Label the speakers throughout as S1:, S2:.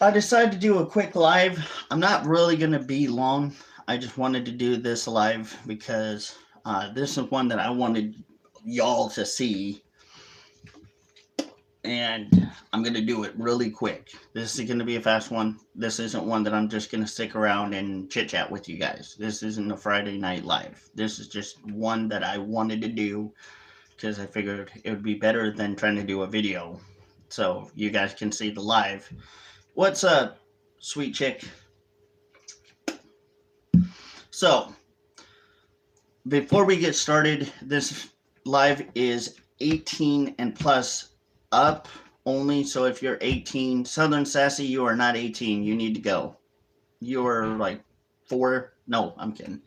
S1: I decided to do a quick live. I'm not really going to be long. I just wanted to do this live because this is one that I wanted y'all to see, and I'm going to do it really quick. This is going to be a fast one. This isn't one that I'm just going to stick around and chit chat with you guys. This isn't a Friday night live. This is just one that I wanted to do because I figured it would be better than trying to do a video. So you guys can see the live. What's up, sweet chick? So, before we get started, this live is 18 and plus up only. So if you're 18, Southern Sassy, you are not 18. You need to go. You're like 4. No, I'm kidding.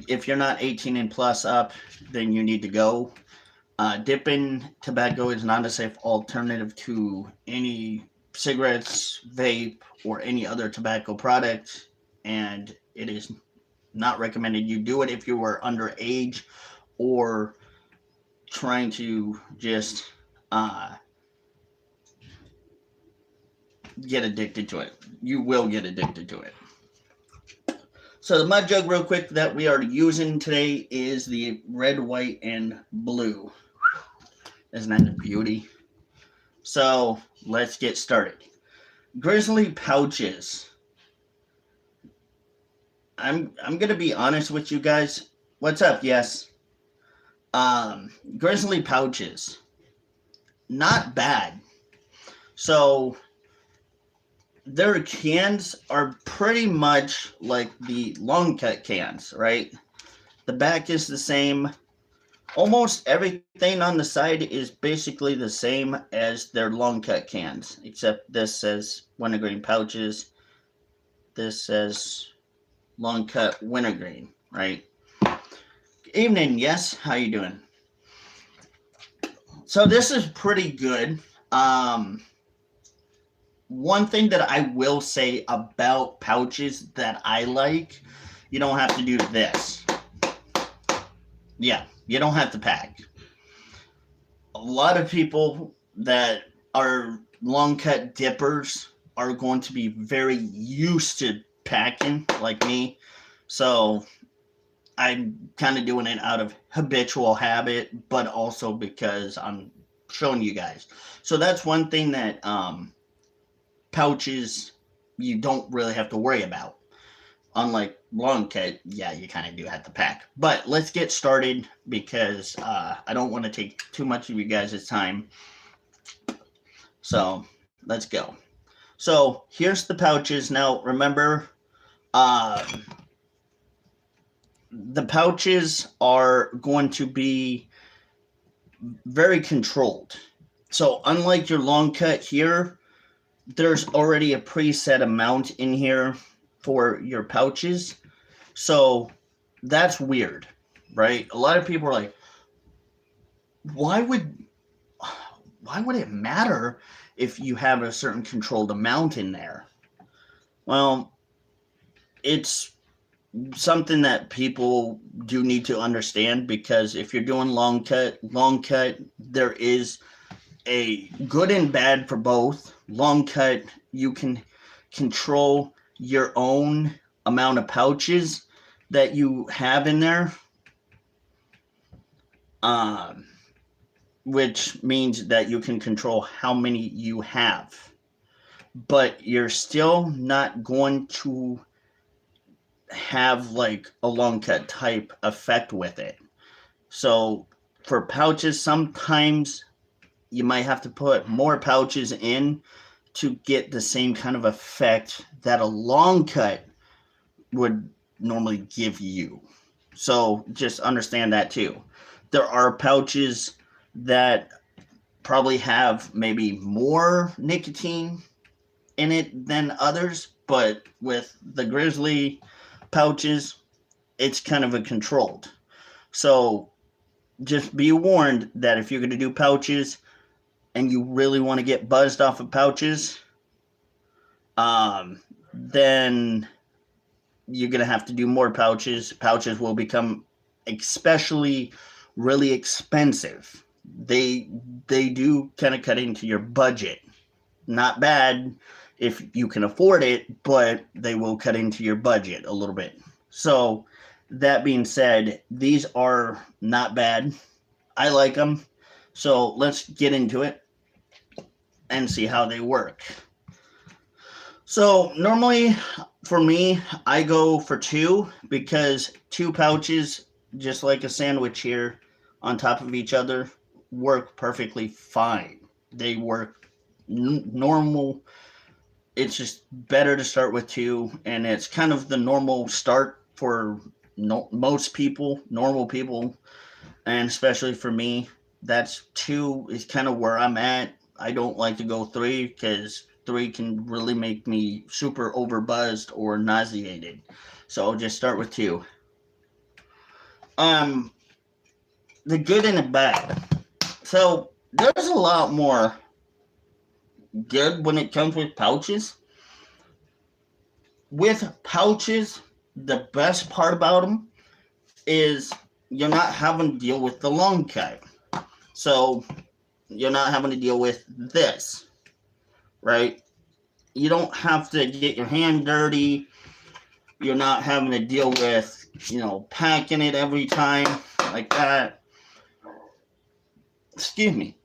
S1: If you're not 18 and plus up, then you need to go. Dipping tobacco is not a safe alternative to any cigarettes, vape, or any other tobacco product, and it is not recommended you do it if you are underage or trying to just get addicted to it. You will get addicted to it. So the mud jug real quick that we are using today is the red, white, and blue. Isn't that a beauty? So let's get started. Grizzly pouches. I'm gonna be honest with you guys. What's up? Yes. Grizzly pouches. Not bad. So their cans are pretty much like the long cut cans, right? The back is the same. Almost everything on the side is basically the same as their long cut cans, except this says Wintergreen pouches. This says long cut Wintergreen, right? Evening, yes. How you doing? So this is pretty good. One thing that I will say about pouches that I like, you don't have to do this. Yeah. You don't have to pack. A lot of people that are long cut dippers are going to be very used to packing, like me. So I'm kind of doing it out of habitual habit, but also because I'm showing you guys. So that's one thing that pouches you don't really have to worry about. Unlike long cut, yeah, you kind of do have to pack. But let's get started because I don't want to take too much of you guys' time. So let's go. So here's the pouches. Now remember, the pouches are going to be very controlled. So unlike your long cut here, there's already a preset amount in here for your pouches. So that's weird, right? A lot of people are like, why would it matter if you have a certain controlled amount in there? Well, it's something that people do need to understand, because if you're doing long cut, there is a good and bad for both. Long cut, you can control your own amount of pouches that you have in there, which means that you can control how many you have, but you're still not going to have like a long cut type effect with it. So for pouches, sometimes you might have to put more pouches in to get the same kind of effect that a long cut would normally give you. So just understand that too. There are pouches that probably have maybe more nicotine in it than others, but with the Grizzly pouches, it's kind of a controlled. So just be warned that if you're going to do pouches and you really want to get buzzed off of pouches, then you're going to have to do more pouches. Pouches will become especially really expensive. They do kind of cut into your budget. not bad if you can afford it, but they will cut into your budget a little bit. So, that being said, these are not bad. I like them. So, let's get into it and see how they work. So, normally for me, I go for two because two pouches, just like a sandwich here on top of each other, work perfectly fine. They work normal. It's just better to start with two, and it's kind of the normal start for most people, normal people, and especially for me. That's two is kind of where I'm at. I don't like to go three because three can really make me super overbuzzed or nauseated. So I'll just start with two. Um, the good and the bad. So there's a lot more good when it comes with pouches. With pouches, the best part about them is you're not having to deal with the long cut. So you're not having to deal with this, right? You don't have to get your hand dirty. You're not having to deal with, packing it every time like that. Excuse me.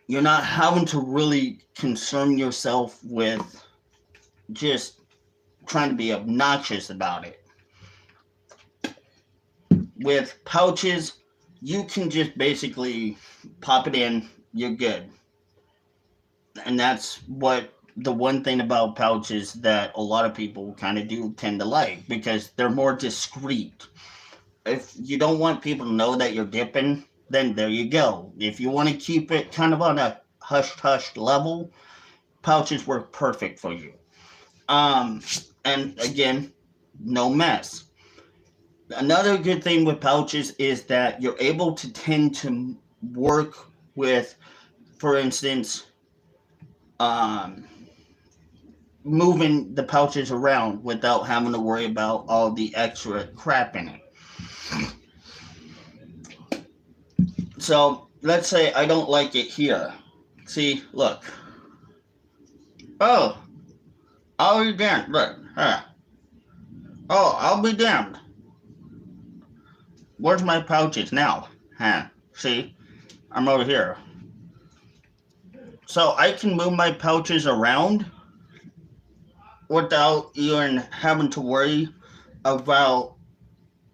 S1: You're not having to really concern yourself with just trying to be obnoxious about it. With pouches, you can just basically pop it in, you're good. And that's what the one thing about pouches that a lot of people kind of do tend to like because they're more discreet. If you don't want people to know that you're dipping, then there you go. If you want to keep it kind of on a hush level, pouches work perfect for you. And again, no mess. Another good thing with pouches is that you're able to tend to work with, for instance, moving the pouches around without having to worry about all the extra crap in it. So let's say I don't like it here. See, look. Oh, I'll be damned. Look, huh? Oh, I'll be damned. Where's my pouches now? Huh? See, I'm over here. So I can move my pouches around without even having to worry about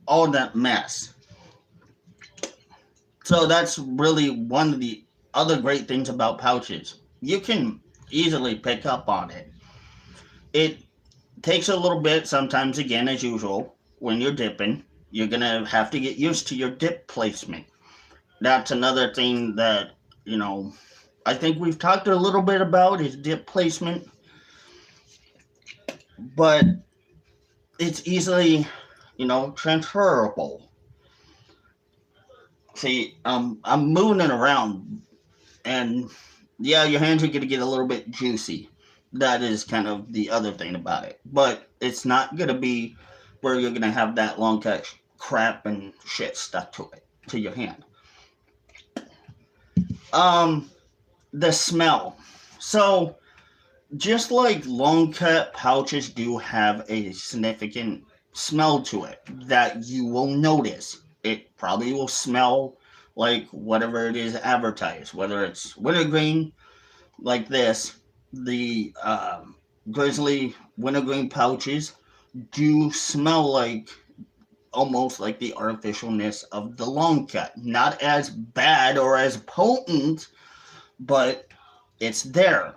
S1: all that mess. So that's really one of the other great things about pouches. You can easily pick up on it. It takes a little bit sometimes, again, as usual, when you're dipping. You're going to have to get used to your dip placement. That's another thing that, I think we've talked a little bit about is dip placement. But it's easily, transferable. See, I'm moving it around, and yeah, your hands are going to get a little bit juicy. That is kind of the other thing about it. But it's not going to be where you're going to have that long cut crap and shit stuck to your hand. The smell. So, just like long cut pouches do have a significant smell to it that you will notice. It probably will smell like whatever it is advertised, whether it's wintergreen like this. The grizzly wintergreen pouches do smell like almost like the artificialness of the long cut. Not as bad or as potent, but it's there,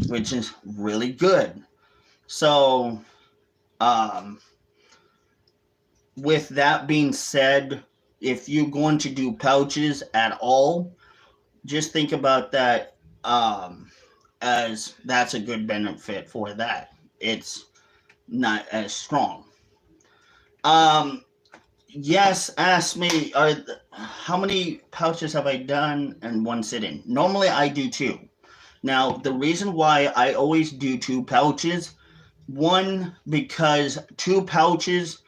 S1: which is really good. So, with that being said, if you're going to do pouches at all, just think about that as that's a good benefit for that. It's not as strong. Yes, ask me, how many pouches have I done in one sitting? Normally I do two. Now, the reason why I always do two pouches, one, because two pouches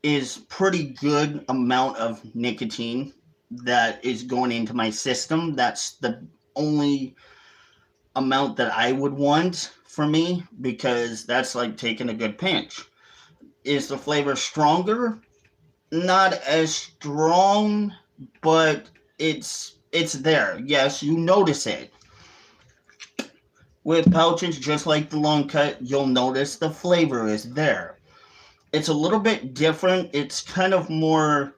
S1: is pretty good amount of nicotine that is going into my system. That's the only amount that I would want for me, because that's like taking a good pinch. Is the flavor stronger? Not as strong, but it's there. Yes, you notice it. With pouches, just like the long cut, you'll notice the flavor is there. It's a little bit different. It's kind of more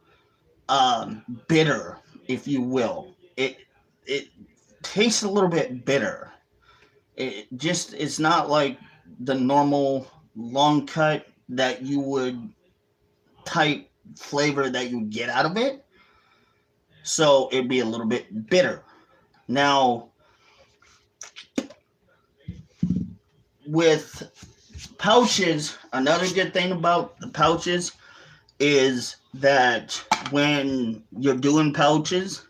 S1: bitter, if you will. It tastes a little bit bitter. It's not like the normal long cut that you would type flavor that you get out of it. So it'd be a little bit bitter. Now, with pouches, another good thing about the pouches is that when you're doing pouches,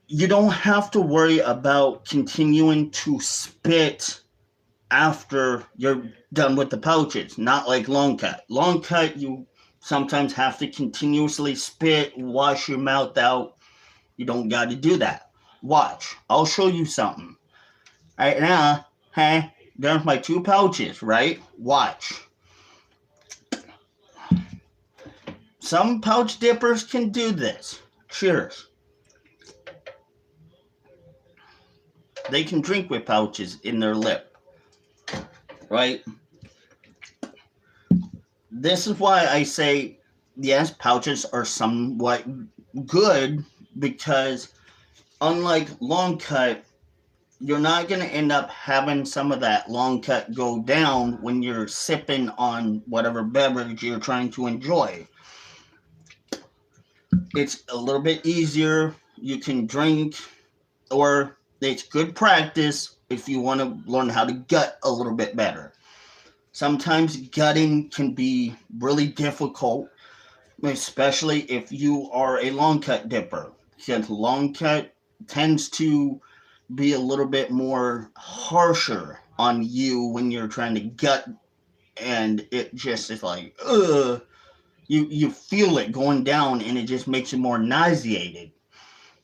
S1: you don't have to worry about continuing to spit after you're done with the pouches. Not like long cut. Long cut, you sometimes have to continuously spit, wash your mouth out. You don't got to do that. Watch. I'll show you something. Right now, hey, there's my 2 pouches, right? Watch. Some pouch dippers can do this. Cheers. They can drink with pouches in their lip, right? This is why I say, yes, pouches are somewhat good, because unlike long cut, you're not going to end up having some of that long cut go down when you're sipping on whatever beverage you're trying to enjoy. It's a little bit easier. You can drink, or it's good practice if you want to learn how to gut a little bit better. Sometimes gutting can be really difficult, especially if you are a long cut dipper, because long cut tends to be a little bit more harsher on you when you're trying to gut, and it just is like, ugh. You feel it going down, and it just makes you more nauseated.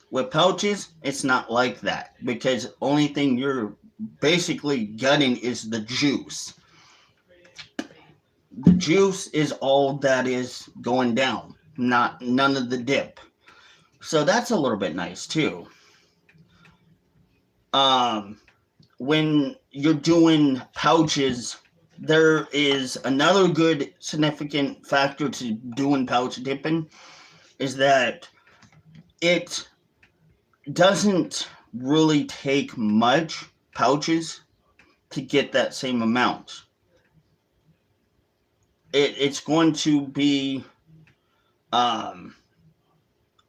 S1: With pouches, it's not like that, because only thing you're basically gutting is the juice. The juice is all that is going down, none of the dip. So that's a little bit nice too. When you're doing pouches, there is another good significant factor to doing pouch dipping, is that it doesn't really take much pouches to get that same amount. It's going to be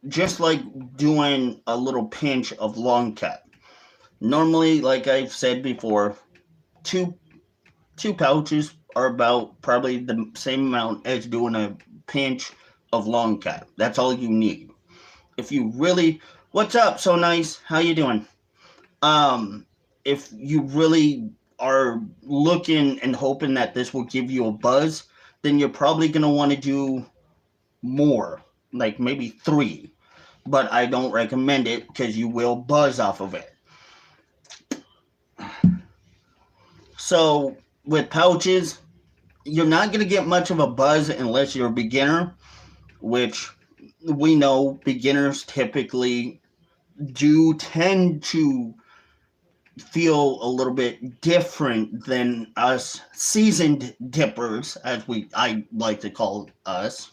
S1: just like doing a little pinch of long cut. Normally, like I've said before, two pouches are about probably the same amount as doing a pinch of long cut. That's all you need. If you really, what's up, so nice? How you doing? If you really are looking and hoping that this will give you a buzz, then you're probably going to want to do more, like maybe 3. But I don't recommend it, because you will buzz off of it. So with pouches, you're not going to get much of a buzz unless you're a beginner, which we know beginners typically do tend to feel a little bit different than us seasoned dippers, as I like to call us,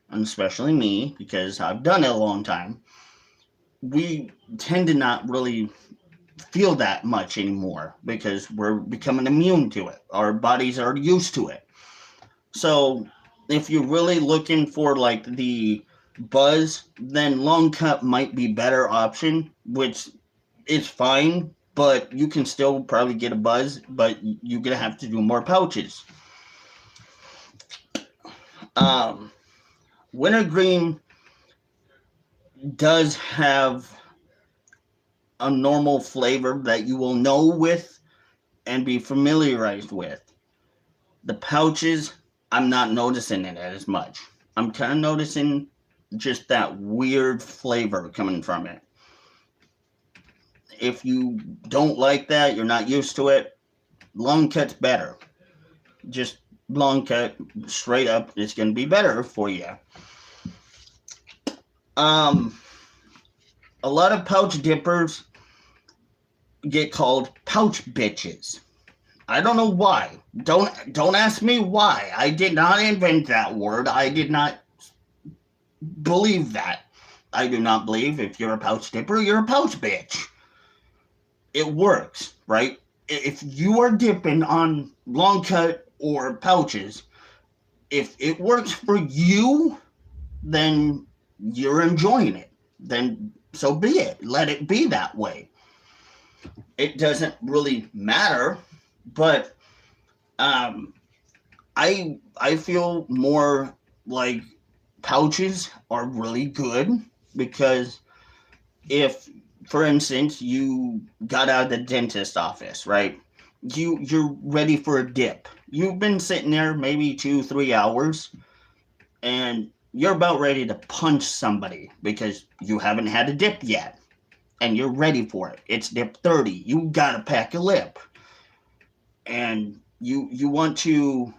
S1: and especially me, because I've done it a long time. We tend to not really feel that much anymore, because we're becoming immune to it. Our bodies are used to it. So if you're really looking for like the buzz, then long cut might be better option, which is fine, but you can still probably get a buzz, but you're gonna have to do more pouches. Wintergreen does have a normal flavor that you will know with and be familiarized with. The pouches, I'm not noticing it as much. I'm kind of noticing just that weird flavor coming from it. If you don't like that, you're not used to it, long cut's better. Just long cut, straight up, it's going to be better for you. Um, a lot of pouch dippers get called pouch bitches. I don't know why. Don't ask me why. I did not invent that word. I did not believe that. I do not believe if you're a pouch dipper, you're a pouch bitch. It works, right? If you are dipping on long cut or pouches, if it works for you, then you're enjoying it. Then so be it. Let it be that way. It doesn't really matter, but I feel more like pouches are really good because if, for instance, you got out of the dentist office, right? You're ready for a dip. You've been sitting there maybe 2-3 hours, and you're about ready to punch somebody because you haven't had a dip yet, and you're ready for it. It's dip 30. You gotta pack a lip, and you want to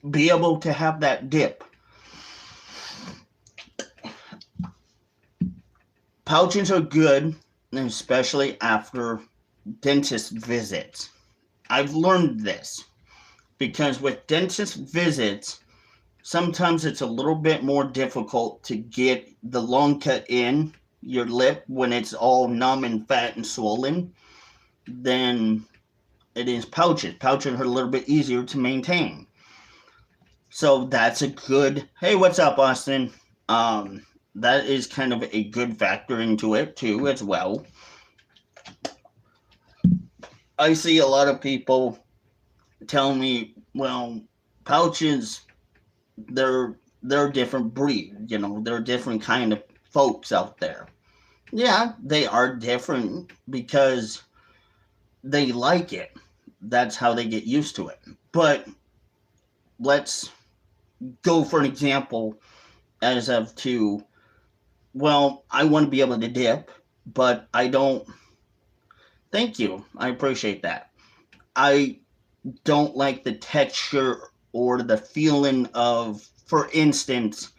S1: be able to have that dip. Pouches are good, especially after dentist visits. I've learned this because with dentist visits, sometimes it's a little bit more difficult to get the long cut in your lip when it's all numb and fat and swollen than it is pouches. Pouches are a little bit easier to maintain. So that's a good, hey, what's up, Austin? That is kind of a good factor into it too, as well. I see a lot of people tell me, well, pouches, they're a different breed, they're a different kind of folks out there. Yeah, they are different because they like it. That's how they get used to it. But let's go for an example as of to, well, I want to be able to dip, but I don't. Thank you. I appreciate that. I don't like the texture or the feeling of, for instance,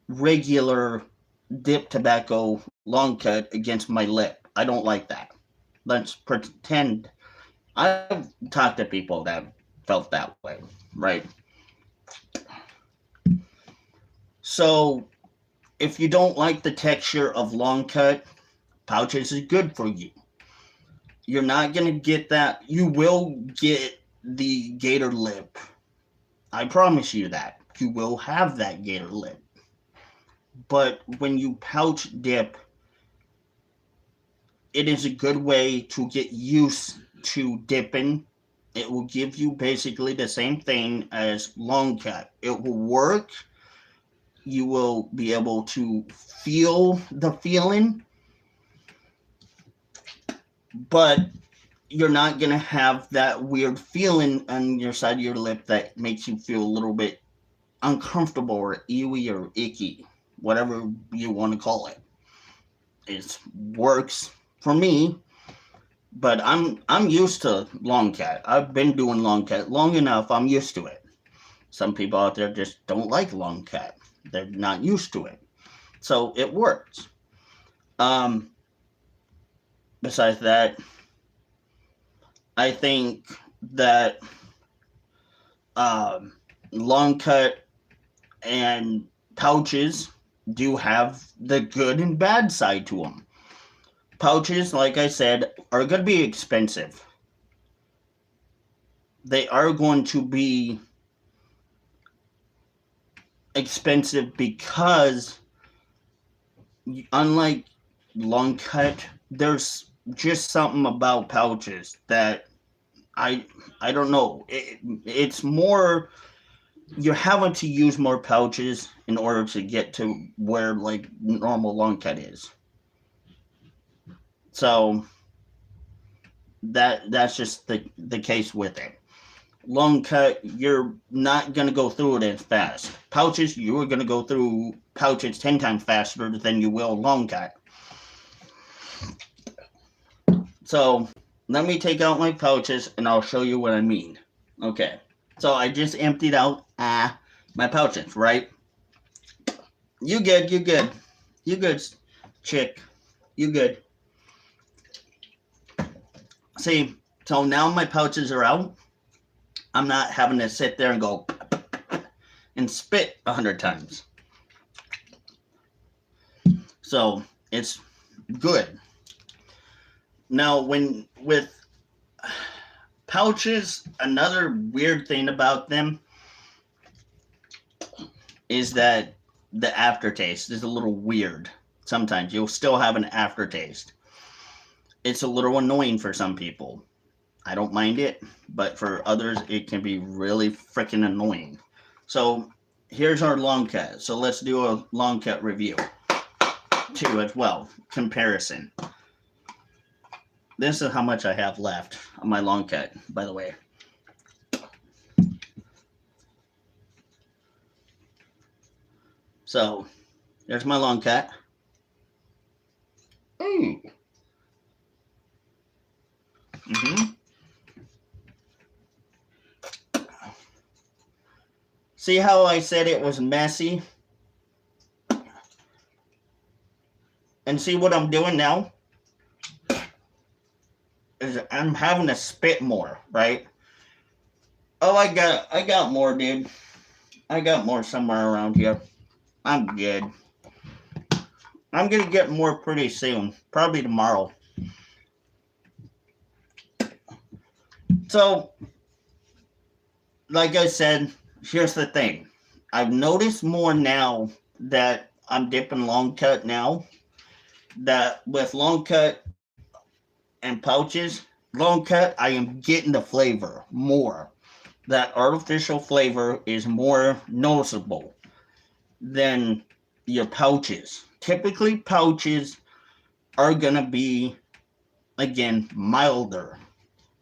S1: regular dip tobacco long cut against my lip. I don't like that. Let's pretend. I've talked to people that felt that way, right? So if you don't like the texture of long cut, pouches is good for you. You're not going to get that. You will get the gator lip. I promise you that. You will have that gator lip. But when you pouch dip, it is a good way to get used to dipping. It will give you basically the same thing as long cut. It will work. You will be able to feel the feeling, but you're not going to have that weird feeling on your side of your lip that makes you feel a little bit uncomfortable or ewy or icky, whatever you want to call it. It works for me, but I'm used to long cut. I've been doing long cut long enough. I'm used to it. Some people out there just don't like long cut. They're not used to it. So it works. Besides that, I think that long cut and pouches do have the good and bad side to them. Pouches, like I said, are going to be expensive. They are going to be expensive because, unlike long cut, there's just something about pouches that I don't know. It's more, you're having to use more pouches in order to get to where like normal long cut is. So that's just the case with it. Long cut, you're not going to go through it as fast. Pouches, you are going to go through pouches 10 times faster than you will long cut. So let me take out my pouches and I'll show you what I mean. Okay. So I just emptied out my pouches, right? You good, you good. You good, chick. You good. See, so now my pouches are out. I'm not having to sit there and go and spit 100 times. So it's good. Now, when with pouches, another weird thing about them is that the aftertaste is a little weird. Sometimes you'll still have an aftertaste. It's a little annoying for some people. I don't mind it, but for others, it can be really freaking annoying. So here's our long cut. So let's do a long cut review too as well. Comparison. This is how much I have left on my long cut, by the way. So there's my long cut. See how I said it was messy? And see what I'm doing now? Is I'm having to spit more, right? Oh, I got more, dude. I got more somewhere around here. I'm good. I'm gonna get more pretty soon. Probably tomorrow. So, like I said, here's the thing. I've noticed more now that I'm dipping long cut now. That with long cut and pouches, long cut, I am getting the flavor more. That artificial flavor is more noticeable than your pouches. Typically, pouches are gonna be, again, milder.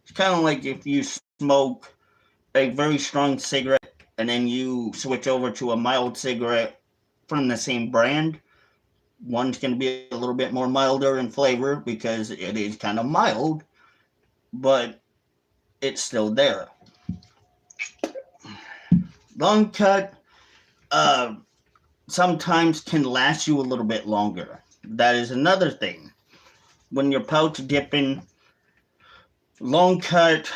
S1: It's kind of like if you smoke a very strong cigarette and then you switch over to a mild cigarette from the same brand. One's going to be a little bit more milder in flavor because it is kind of mild, but it's still there. Long cut sometimes can last you a little bit longer. That is another thing. When you're pouch dipping, long cut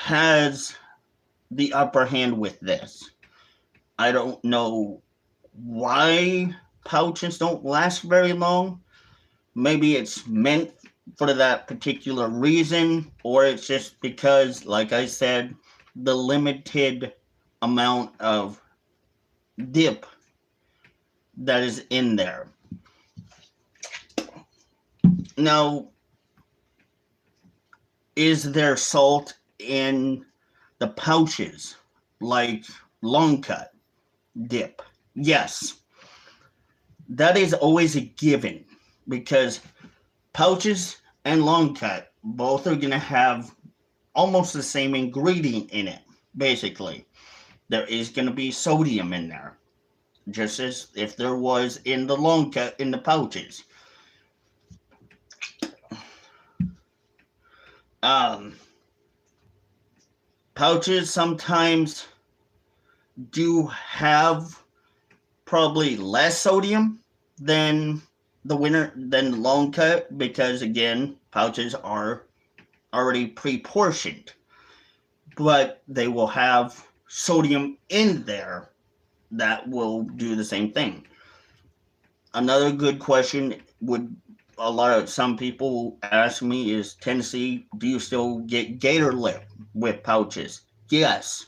S1: has the upper hand with this. I don't know why pouches don't last very long. Maybe it's meant for that particular reason, or it's just because, like I said, the limited amount of dip that is in there. Now, is there salt in the pouches like long cut dip? Yes. That is always a given because pouches and long cut both are going to have almost the same ingredient in it, basically. There is going to be sodium in there, just as if there was in the long cut in the pouches. Pouches sometimes do have probably less sodium than the long cut because, again, pouches are already pre-portioned, but they will have sodium in there that will do the same thing. Another good question would some people ask me is, Tennessee, do you still get gator lip with pouches? Yes.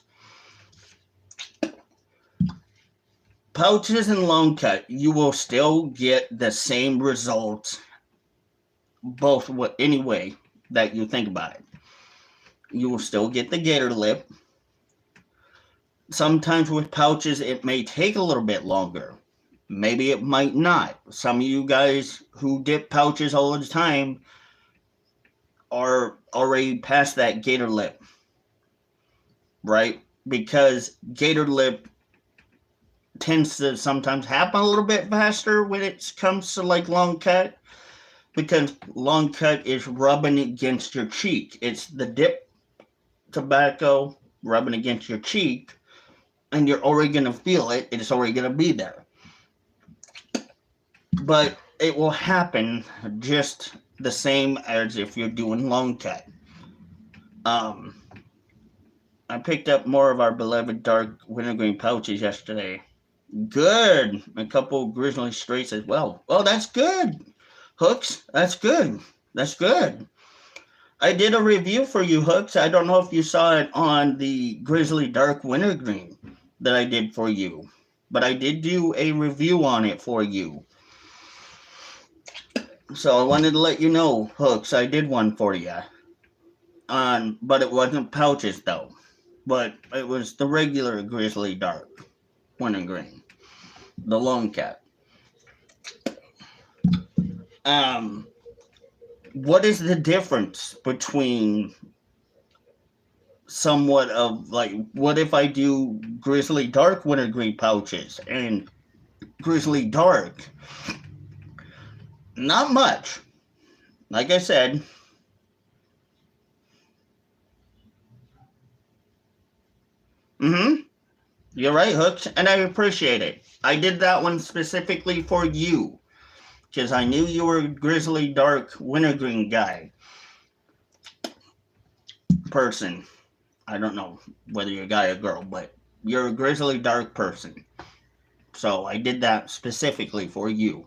S1: Pouches and long cut, you will still get the same results both any way that you think about it. You will still get the gator lip. Sometimes with pouches, it may take a little bit longer. Maybe it might not. Some of you guys who dip pouches all the time are already past that gator lip, right? Because gator lip tends to sometimes happen a little bit faster when it comes to like long cut. because long cut is rubbing against your cheek. It's the dip tobacco rubbing against your cheek, and you're already going to feel it. It's already going to be there. But it will happen just the same as if you're doing long cut. Um, I picked up more of our beloved dark wintergreen pouches yesterday. Good. A couple grizzly straights as well. Well, that's good. Hooks, that's good. That's good. I did a review for you, Hooks. I don't know if you saw it on the Grizzly Dark Wintergreen that I did for you, but I did do a review on it for you. So I wanted to let you know, Hooks, I did one for you. But it wasn't pouches though. But it was the regular Grizzly Dark Wintergreen, the long cat. What is the difference between somewhat of like, what if I do Grizzly Dark Wintergreen pouches and Grizzly Dark? Not much. Like I said, you're right, Hooks, and I appreciate it. I did that one specifically for you because I knew you were a Grizzly Dark Wintergreen guy. Person. I don't know whether you're a guy or girl, but you're a Grizzly Dark person. So I did that specifically for you.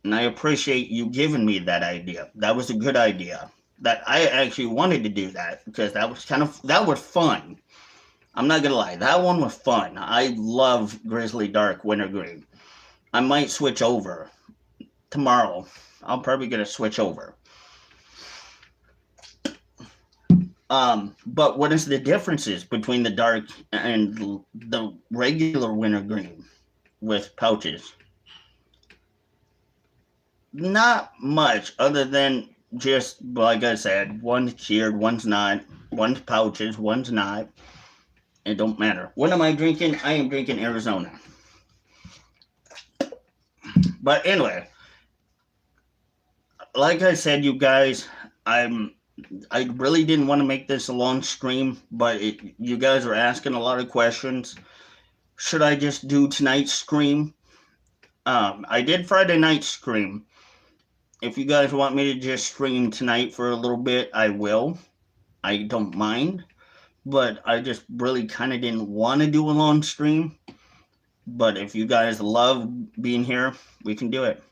S1: And I appreciate you giving me that idea. That was a good idea. That I actually wanted to do that because that was fun. I'm not gonna lie, that one was fun. I love Grizzly Dark Wintergreen. I might switch over tomorrow. I'm probably gonna switch over. But what is the differences between the dark and the regular wintergreen with pouches? Not much, other than just like I said, one's cured, one's not. One's pouches, one's not. It don't matter. What am I drinking? I am drinking Arizona. But anyway, like I said, you guys, I really didn't want to make this a long stream, but you guys are asking a lot of questions. Should I just do tonight's stream? I did Friday night stream. If you guys want me to just stream tonight for a little bit, I will. I don't mind. But I just really kind of didn't want to do a long stream. But if you guys love being here, we can do it.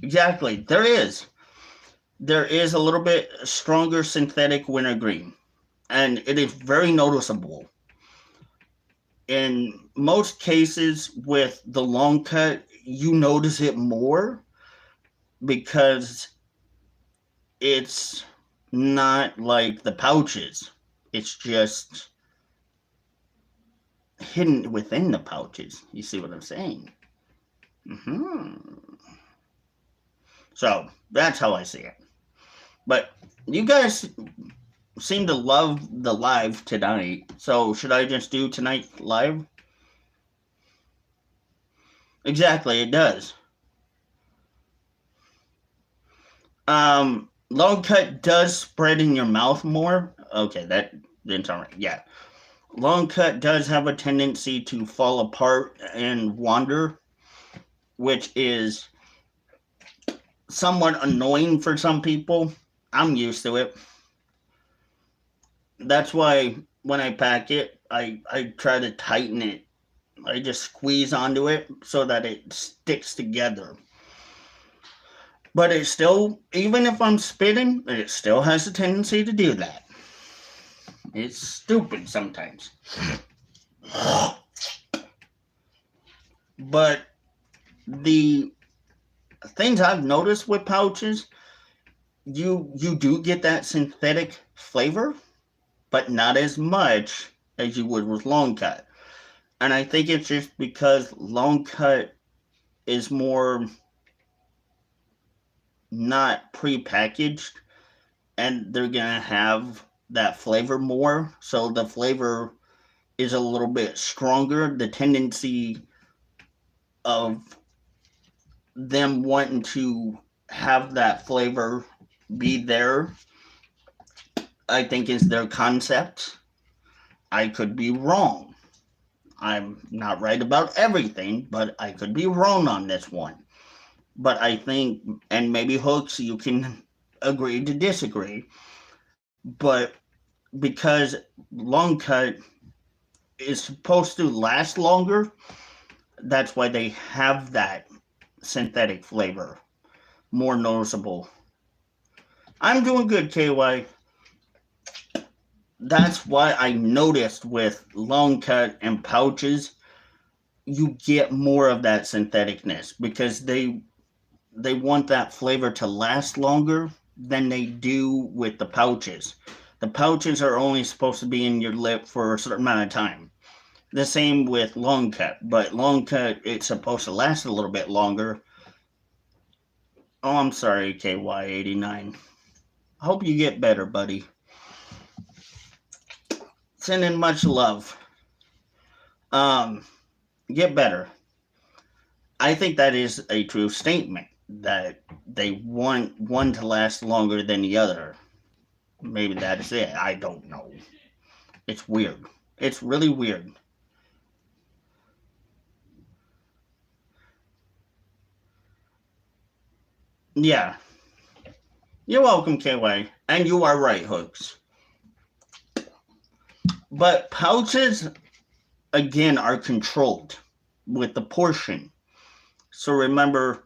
S1: Exactly. There is a little bit stronger synthetic wintergreen, and it is very noticeable. In most cases with the long cut, you notice it more because it's not like the pouches. It's just hidden within the pouches. You see what I'm saying? So that's how I see it. But you guys seem to love the live tonight. So should I just do tonight live? Exactly, it does. Long cut does spread in your mouth more. Okay, that didn't sound right. Yeah. Long cut does have a tendency to fall apart and wander, which is somewhat annoying for some people. I'm used to it. That's why when I pack it, I try to tighten it. I just squeeze onto it so that it sticks together. But it still, even if I'm spitting, it still has a tendency to do that. It's stupid sometimes. But the things I've noticed with pouches, you do get that synthetic flavor, but not as much as you would with long cut. And I think it's just because long cut is more not pre-packaged, and they're gonna have that flavor more, so the flavor is a little bit stronger. The tendency of them wanting to have that flavor be there, I think, is their concept. I could be wrong. I'm not right about everything, but I could be wrong on this one. But I think, and maybe Hooks, you can agree to disagree, but because long cut is supposed to last longer, that's why they have that synthetic flavor more noticeable. I'm doing good, KY. That's why I noticed with long cut and pouches, you get more of that syntheticness because they want that flavor to last longer than they do with the pouches. The pouches are only supposed to be in your lip for a certain amount of time. The same with long cut, but long cut, it's supposed to last a little bit longer. Oh, I'm sorry, KY89. I hope you get better, buddy. Sending much love. Get better. I think that is a true statement that they want one to last longer than the other. Maybe that's it. I don't know. It's weird. It's really weird. Yeah. You're welcome, KY. And you are right, Hooks. But pouches, again, are controlled with the portion. So remember,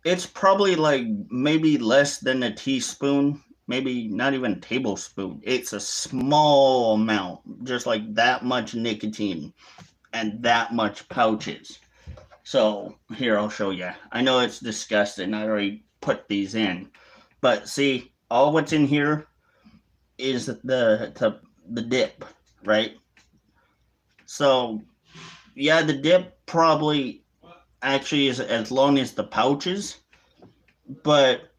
S1: it's probably like maybe less than a teaspoon, maybe not even a tablespoon. It's a small amount, just like that much nicotine and that much pouches. So here, I'll show you. I know it's disgusting. I already put these in. But see, all what's in here is the dip, right? So yeah, the dip probably actually is as long as the pouches, but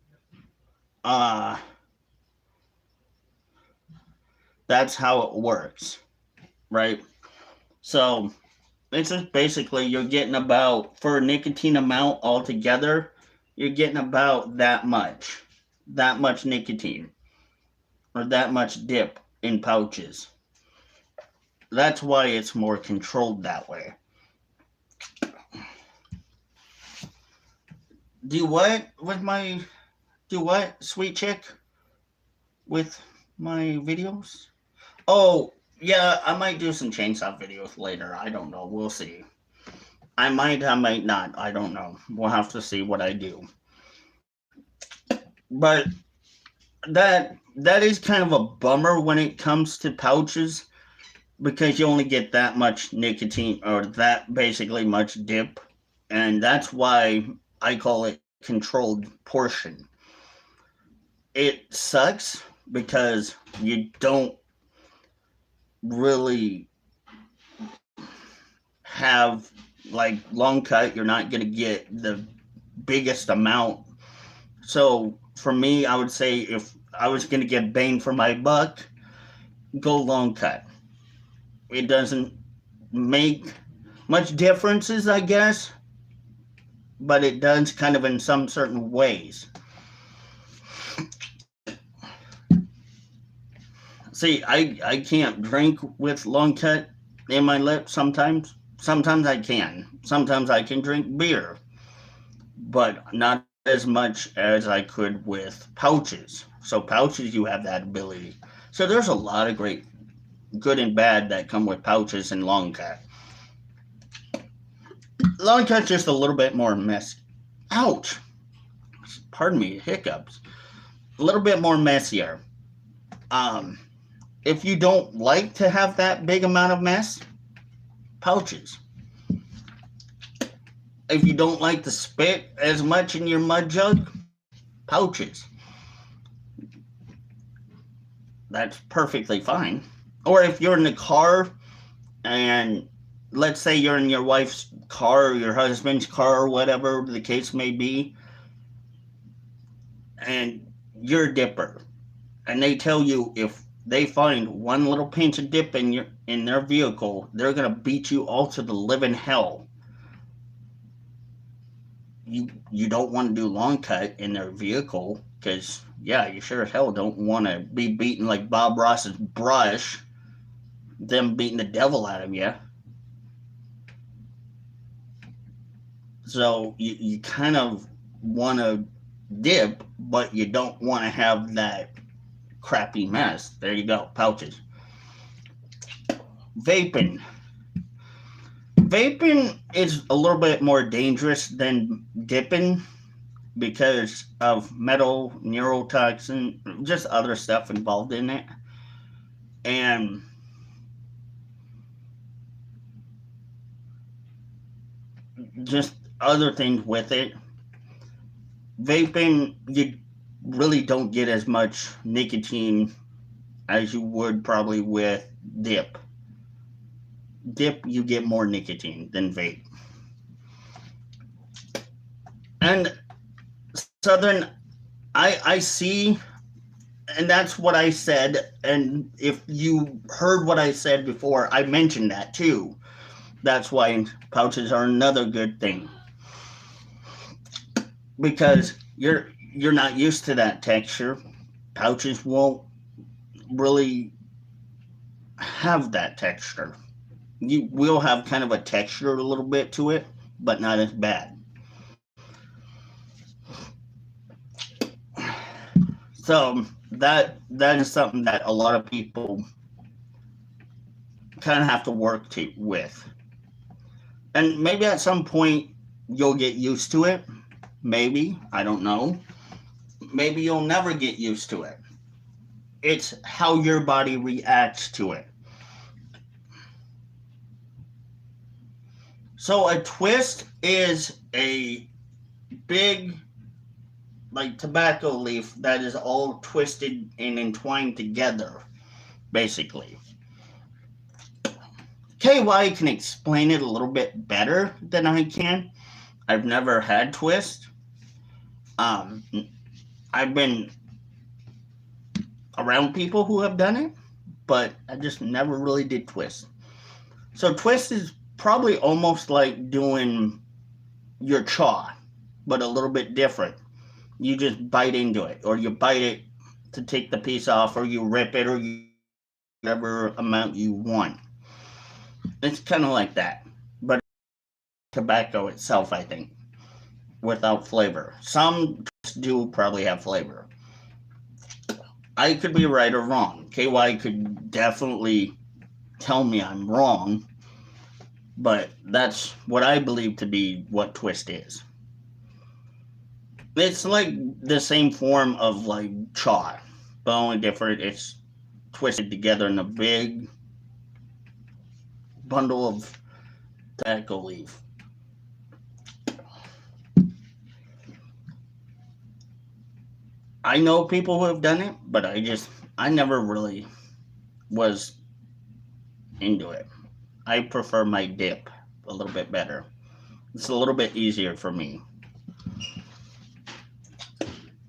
S1: that's how it works, right? So it's just basically you're getting about, for a nicotine amount altogether, you're getting about that much nicotine or that much dip in pouches. That's why it's more controlled that way. Do what with my, do what, sweet chick? With my videos? Oh, yeah, I might do some chainsaw videos later. I don't know. We'll see. I might not. I don't know. We'll have to see what I do. But that is kind of a bummer when it comes to pouches because you only get that much nicotine or that basically much dip. And that's why I call it controlled portion. It sucks because you don't really have, like, long cut, you're not going to get the biggest amount. So for me, I would say if I was going to get bang for my buck, go long cut. It doesn't make much differences, I guess, but it does kind of in some certain ways. See, I can't drink with long cut in my lips sometimes. Sometimes I can. Sometimes I can drink beer, but not as much as I could with pouches. So pouches, you have that ability. So there's a lot of great, good and bad that come with pouches and long cut. Long cut's just a little bit more messy. Ouch! Pardon me, hiccups. A little bit more messier. If you don't like to have that big amount of mess, pouches. If you don't like to spit as much in your mud jug, pouches. That's perfectly fine. Or if you're in the car and let's say you're in your wife's car or your husband's car or whatever the case may be, and you're a dipper, and they tell you if they find one little pinch of dip in their vehicle, they're gonna beat you all to the living hell. you don't want to do long cut in their vehicle because yeah, you sure as hell don't want to be beating like Bob Ross's brush, them beating the devil out of you. So you kind of want to dip, but you don't want to have that crappy mess. There you go, pouches. Vaping. Vaping is a little bit more dangerous than dipping because of metal, neurotoxin, just other stuff involved in it. And just other things with it. Vaping, you really don't get as much nicotine as you would probably with dip. Dip, you get more nicotine than vape. And Southern, I see, and that's what I said. And if you heard what I said before, I mentioned that too. That's why pouches are another good thing because you're not used to that texture. Pouches won't really have that texture. You will have kind of a texture a little bit to it, but not as bad. So that is something that a lot of people kind of have to work with. And maybe at some point you'll get used to it. Maybe, I don't know. Maybe you'll never get used to it. It's how your body reacts to it. So a twist is a big like tobacco leaf that is all twisted and entwined together, basically. KY can explain it a little bit better than I can. I've never had twist. I've been around people who have done it, but I just never really did twist. So twist is probably almost like doing your chaw, but a little bit different. You just bite into it, or you bite it to take the piece off, or you rip it, or you whatever amount you want. It's kind of like that, but tobacco itself, I think, without flavor. Some do probably have flavor. I could be right or wrong. KY could definitely tell me I'm wrong, but that's what I believe to be what twist is. It's like the same form of like chaw, but only different. It's twisted together in a big bundle of tobacco leaf. I know people who have done it, but I never really was into it. I prefer my dip a little bit better. It's a little bit easier for me.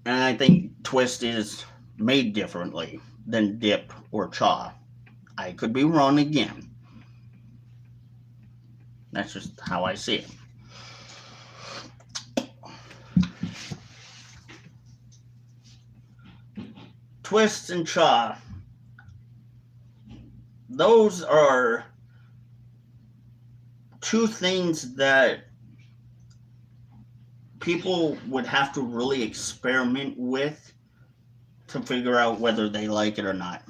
S1: And I think twist is made differently than dip or chaw. I could be wrong again. That's just how I see it. Twist and chaw, those are two things that people would have to really experiment with to figure out whether they like it or not.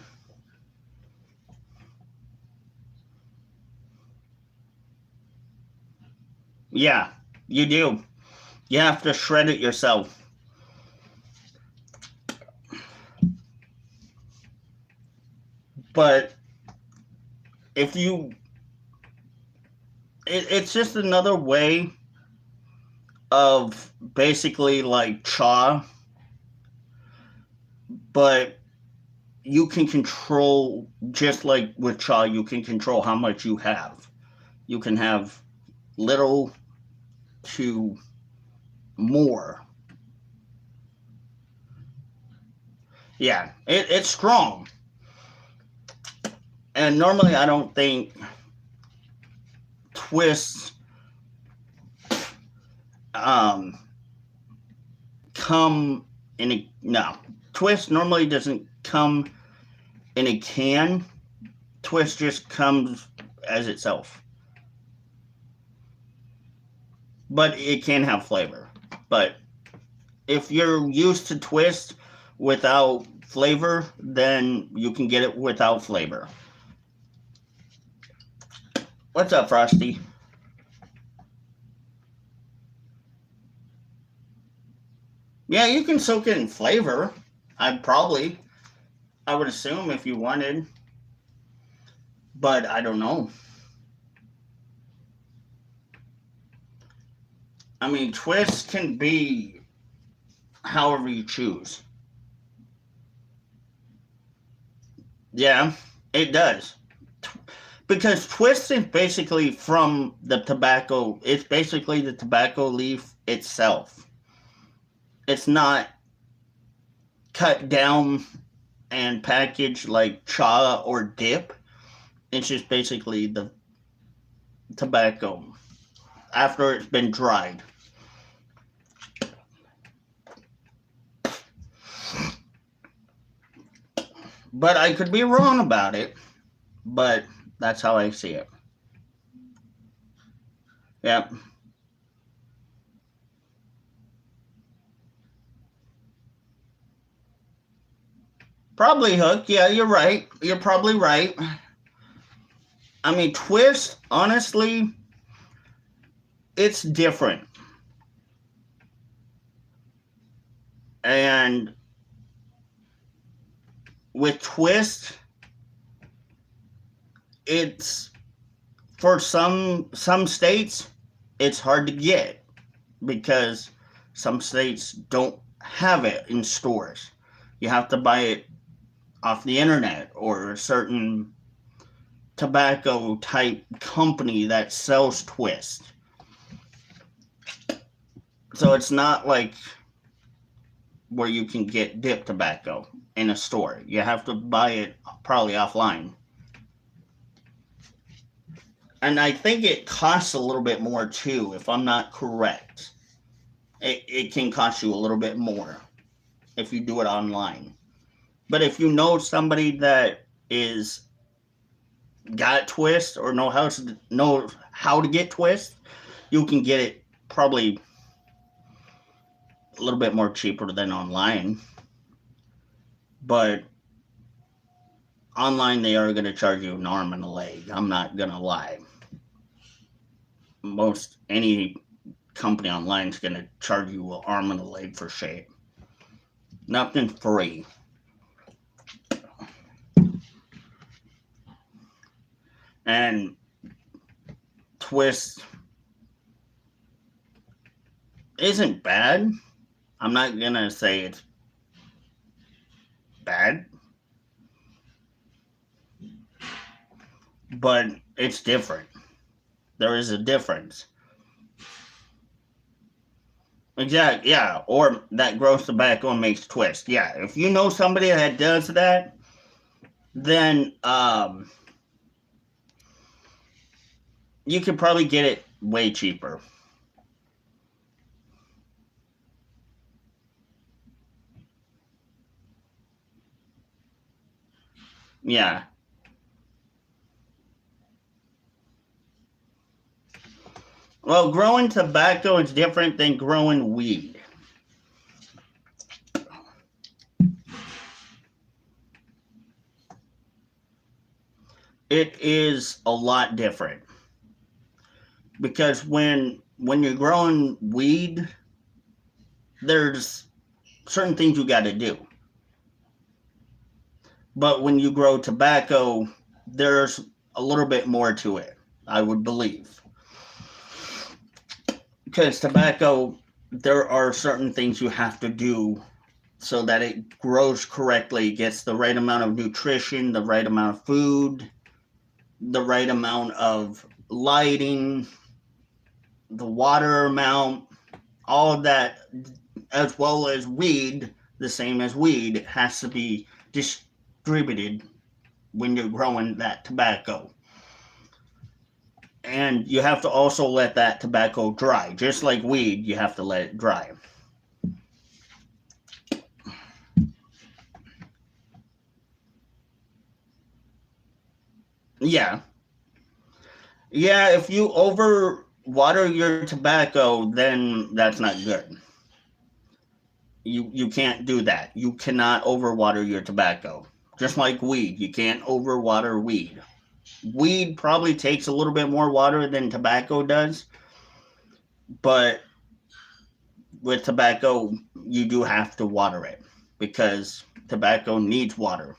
S1: Yeah, you do. You have to shred it yourself. But if you, it's just another way of basically like chaw, but you can control, just like with chaw, you can control how much you have. You can have little to more. Yeah, it's strong. And normally I don't think twists um, come in a no. Twist normally doesn't come in a can. Twist just comes as itself, but it can have flavor. But if you're used to twist without flavor, then you can get it without flavor. What's up, Frosty? Yeah, you can soak it in flavor. I would assume if you wanted, but I don't know. I mean, twist can be however you choose. Yeah, it does. Because twist is basically from the tobacco, it's basically the tobacco leaf itself. It's not cut down and packaged like cha or dip. It's just basically the tobacco after it's been dried. But I could be wrong about it. But that's how I see it. Yep. Probably hook. Yeah, you're right. You're probably right. I mean, twist, honestly, it's different. And with twist, it's for some states it's hard to get because some states don't have it in stores. You have to buy it off the internet or a certain tobacco type company that sells twist. So it's not like where you can get dip tobacco in a store. You have to buy it probably offline. And I think it costs a little bit more too, if I'm not correct. It can cost you a little bit more if you do it online. But if you know somebody that is got twist or know how to get twist, you can get it probably a little bit more cheaper than online. But online they are going to charge you an arm and a leg. I'm not going to lie. Most any company online is going to charge you an arm and a leg for shape. Nothing free. And twist isn't bad. I'm not going to say it's bad. But it's different. There is a difference. Exactly, yeah. Or that grows tobacco and makes twist. Yeah, if you know somebody that does that, then you could probably get it way cheaper. Yeah. Well, growing tobacco is different than growing weed. It is a lot different because when you're growing weed, there's certain things you got to do. But when you grow tobacco, there's a little bit more to it, I would believe. Because tobacco, there are certain things you have to do so that it grows correctly, gets the right amount of nutrition, the right amount of food, the right amount of lighting, the water amount, all of that, as well as weed, the same as weed, has to be distributed when you're growing that tobacco. And you have to also let that tobacco dry. Just like weed, you have to let it dry. Yeah. Yeah, if you over water your tobacco, then that's not good. You can't do that. You cannot overwater your tobacco. Just like weed, you can't overwater weed. Weed probably takes a little bit more water than tobacco does, but with tobacco, you do have to water it because tobacco needs water.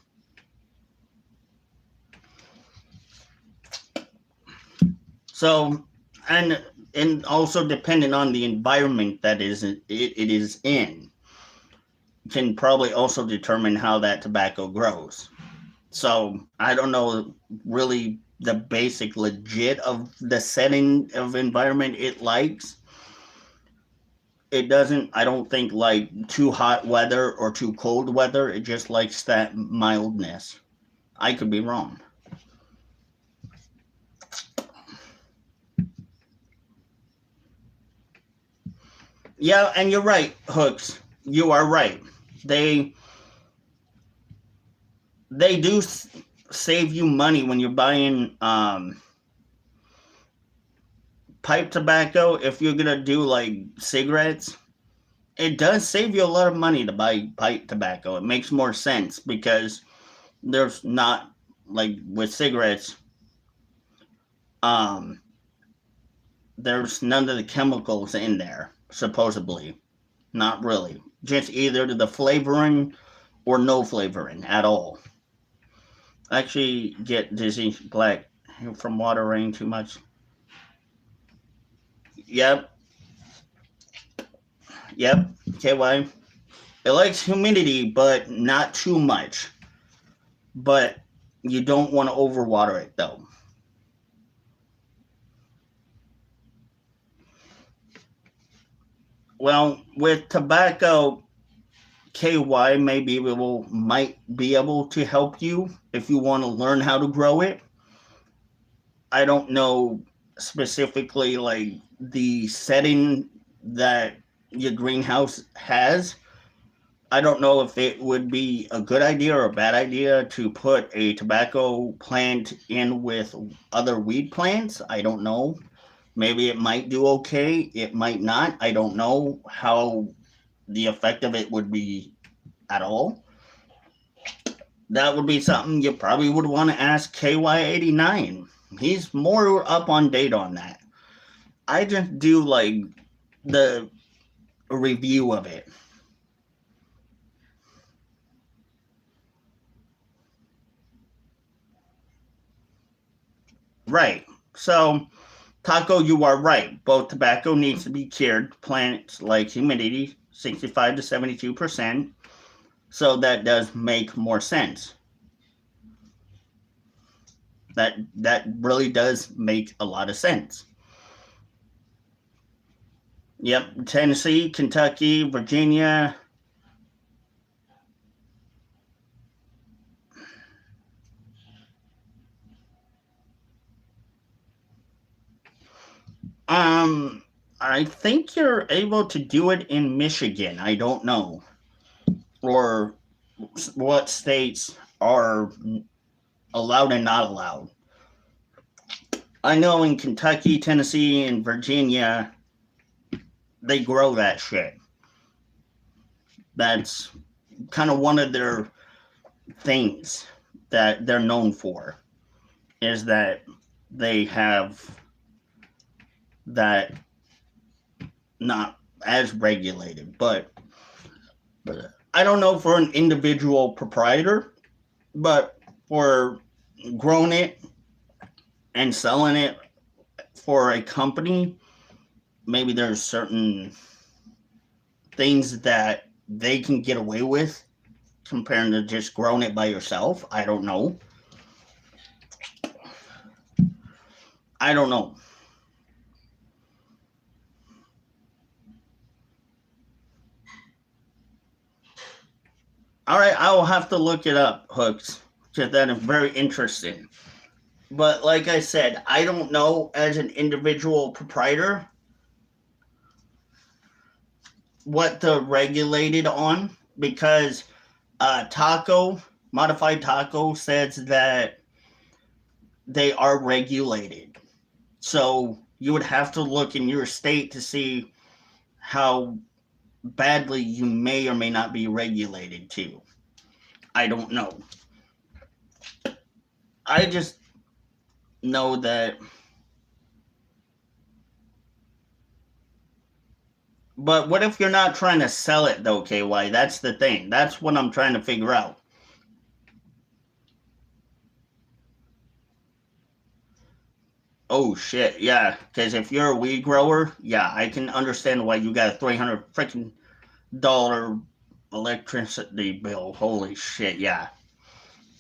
S1: So, and also depending on the environment that it is in, can probably also determine how that tobacco grows. So I don't know really the basic legit of the setting of environment it likes. It doesn't, I don't think, like too hot weather or too cold weather. It just likes that mildness. I could be wrong. Yeah, and you're right, Hooks. You are right. They they do save you money when you're buying pipe tobacco. If you're gonna do like cigarettes, it does save you a lot of money to buy pipe tobacco. It makes more sense because there's not, like with cigarettes, um, there's none of the chemicals in there, supposedly. Not really. Just either the flavoring or no flavoring at all. I actually get dizzy black from watering too much. Yep, yep. KY. It likes humidity, but not too much. But you don't want to overwater it though. Well, with tobacco, KY might be able to help you if you want to learn how to grow it. I don't know specifically like the setting that your greenhouse has. I don't know if it would be a good idea or a bad idea to put a tobacco plant in with other weed plants. I don't know. Maybe it might do okay. It might not. I don't know how the effect of it would be at all. That would be something you probably would want to ask KY89. He's more up on date on that. I just do like the review of it. Right. So, Taco, you are right. Both tobacco needs to be cured. Plants like humidity, 65 to 72%. So that does make more sense. That really does make a lot of sense. Yep, Tennessee, Kentucky, Virginia. Um, I think you're able to do it in Michigan. I don't know, or what states are allowed and not allowed. I know in Kentucky, Tennessee, and Virginia, they grow that shit. That's kind of one of their things that they're known for, is that they have that, not as regulated, but I don't know for an individual proprietor, but for growing it and selling it for a company, maybe there's certain things that they can get away with compared to just growing it by yourself. I don't know. I don't know. All right, I will have to look it up, Hooks, because that is very interesting. But like I said, I don't know as an individual proprietor what they're regulated on, because Taco, Modified Taco, says that they are regulated. So you would have to look in your state to see how badly you may or may not be regulated too. I don't know. I just know that. But what if you're not trying to sell it though, KY? That's the thing. That's what I'm trying to figure out. Oh shit, yeah. Because if you're a weed grower, yeah, I can understand why you got a $300 electricity bill. Holy shit, yeah.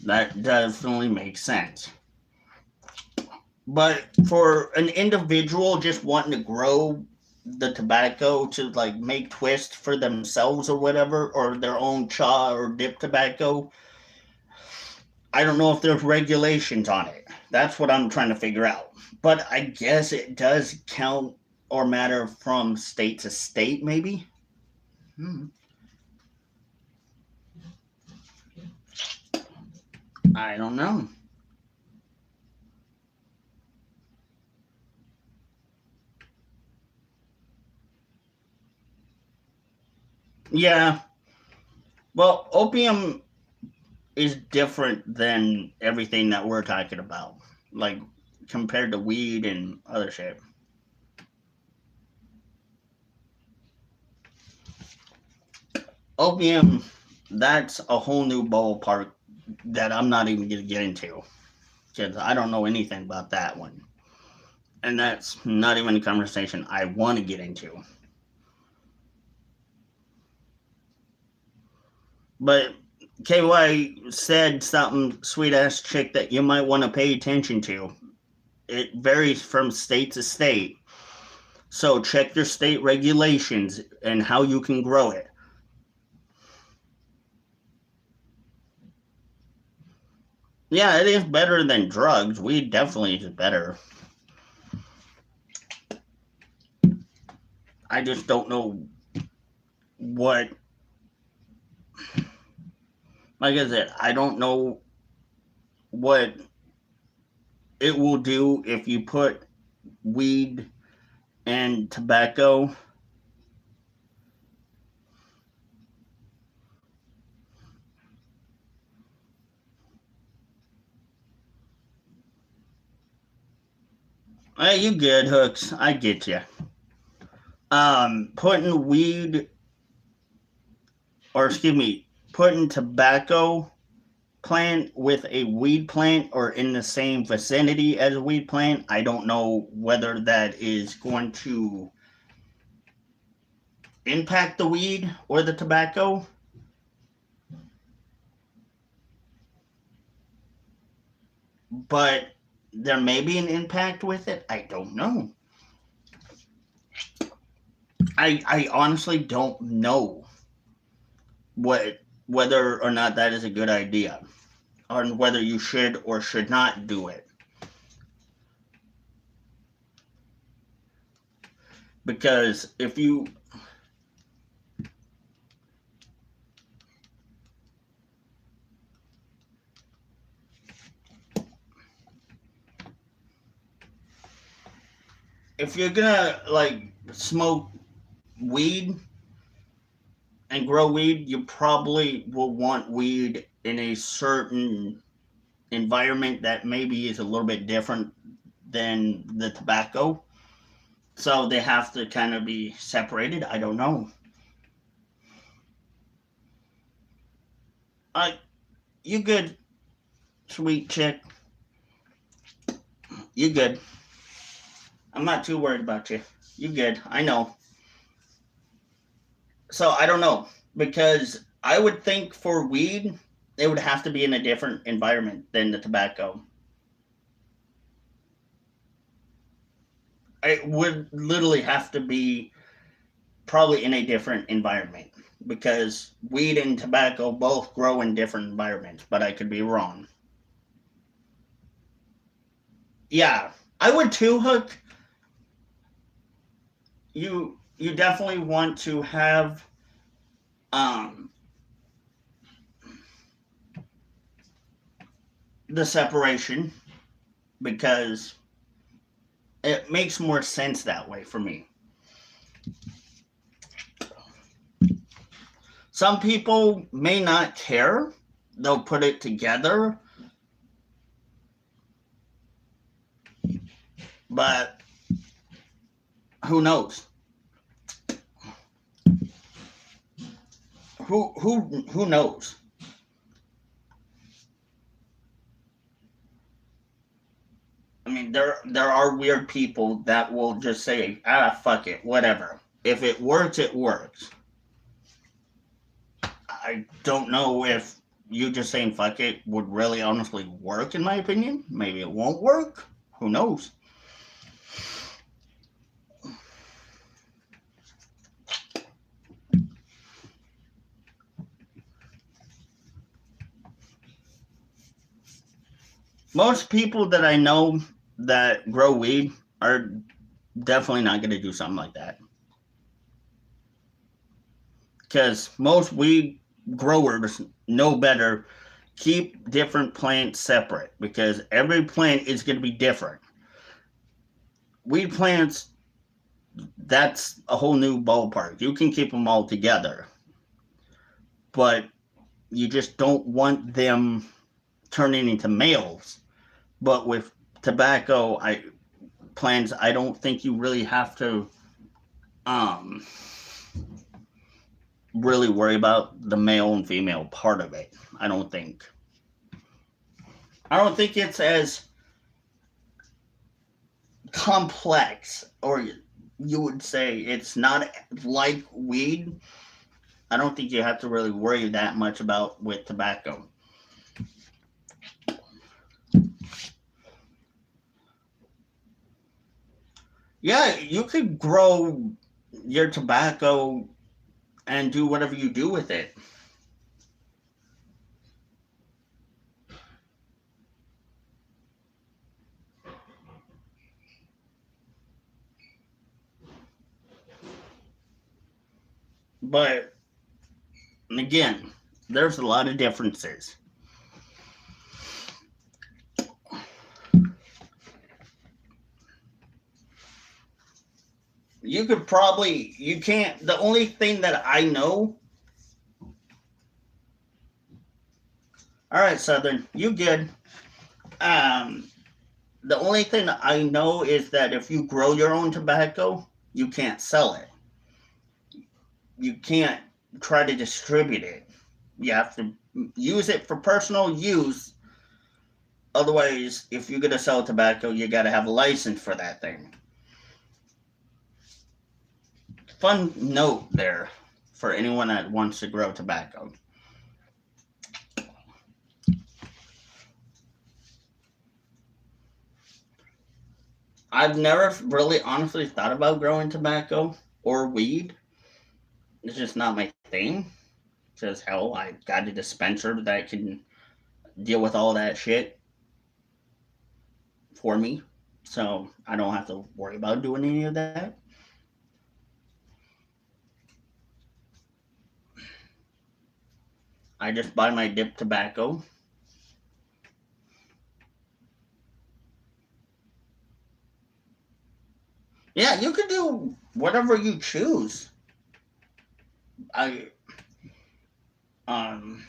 S1: That definitely makes sense. But for an individual just wanting to grow the tobacco to like make twist for themselves or whatever, or their own cha or dip tobacco, I don't know if there's regulations on it. That's what I'm trying to figure out. But I guess it does count or matter from state to state, maybe. Hmm. I don't know. Yeah. Well, opium is different than everything that we're talking about, like compared to weed and other shit. Opium, that's a whole new ballpark that I'm not even going to get into because I don't know anything about that one. And that's not even a conversation I want to get into. But KY said something, sweet ass chick, that you might want to pay attention to. It varies from state to state. So check your state regulations and how you can grow it. Yeah, it is better than drugs. Weed definitely is better. I just don't know what. Like I said, I don't know what it will do if you put weed and tobacco. Hey, you good, Hooks? I get you. Putting weed, or excuse me, putting tobacco plant with a weed plant or in the same vicinity as a weed plant, I don't know whether that is going to impact the weed or the tobacco, but there may be an impact with it. I don't know. I honestly don't know what whether or not that is a good idea, or whether you should or should not do it. Because if you're gonna like smoke weed and grow weed, you probably will want weed in a certain environment that maybe is a little bit different than the tobacco. So they have to kind of be separated. I don't know. I You good, sweet chick. You good. I'm not too worried about you. You good. I know. So I don't know, because I would think for weed it would have to be in a different environment than the tobacco. It would literally have to be probably in a different environment, because weed and tobacco both grow in different environments, but I could be wrong. Yeah, I would too, Hook. You definitely want to have um the separation because it makes more sense that way for me. Some people may not care. They'll put it together, but who knows? Who knows? I mean, there are weird people that will just say, fuck it, whatever. If it works, it works. I don't know if you just saying fuck it would really honestly work, in my opinion. Maybe it won't work. Who knows? Most people that I know that grow weed are definitely not going to do something like that. Because most weed growers know better. Keep different plants separate because every plant is going to be different. Weed plants, that's a whole new ballpark. You can keep them all together, but you just don't want them turning into males. But with tobacco, plants, I don't think you really have to um really worry about the male and female part of it. I don't think. I don't think it's as complex, or you would say it's not like weed. I don't think you have to really worry that much about with tobacco. Yeah, you could grow your tobacco and do whatever you do with it. But again, there's a lot of differences. You could probably, you can't, the only thing that I know, all right, Southern, you good. Um, the only thing I know is that if you grow your own tobacco, you can't sell it. You can't try to distribute it. You have to use it for personal use. Otherwise, if you're gonna sell tobacco, you gotta have a license for that thing. Fun note there for anyone that wants to grow tobacco. I've never really honestly thought about growing tobacco or weed. It's just not my thing. Because hell, I got a dispenser that can deal with all that shit for me. So I don't have to worry about doing any of that. I just buy my dip tobacco. Yeah, you could do whatever you choose. I um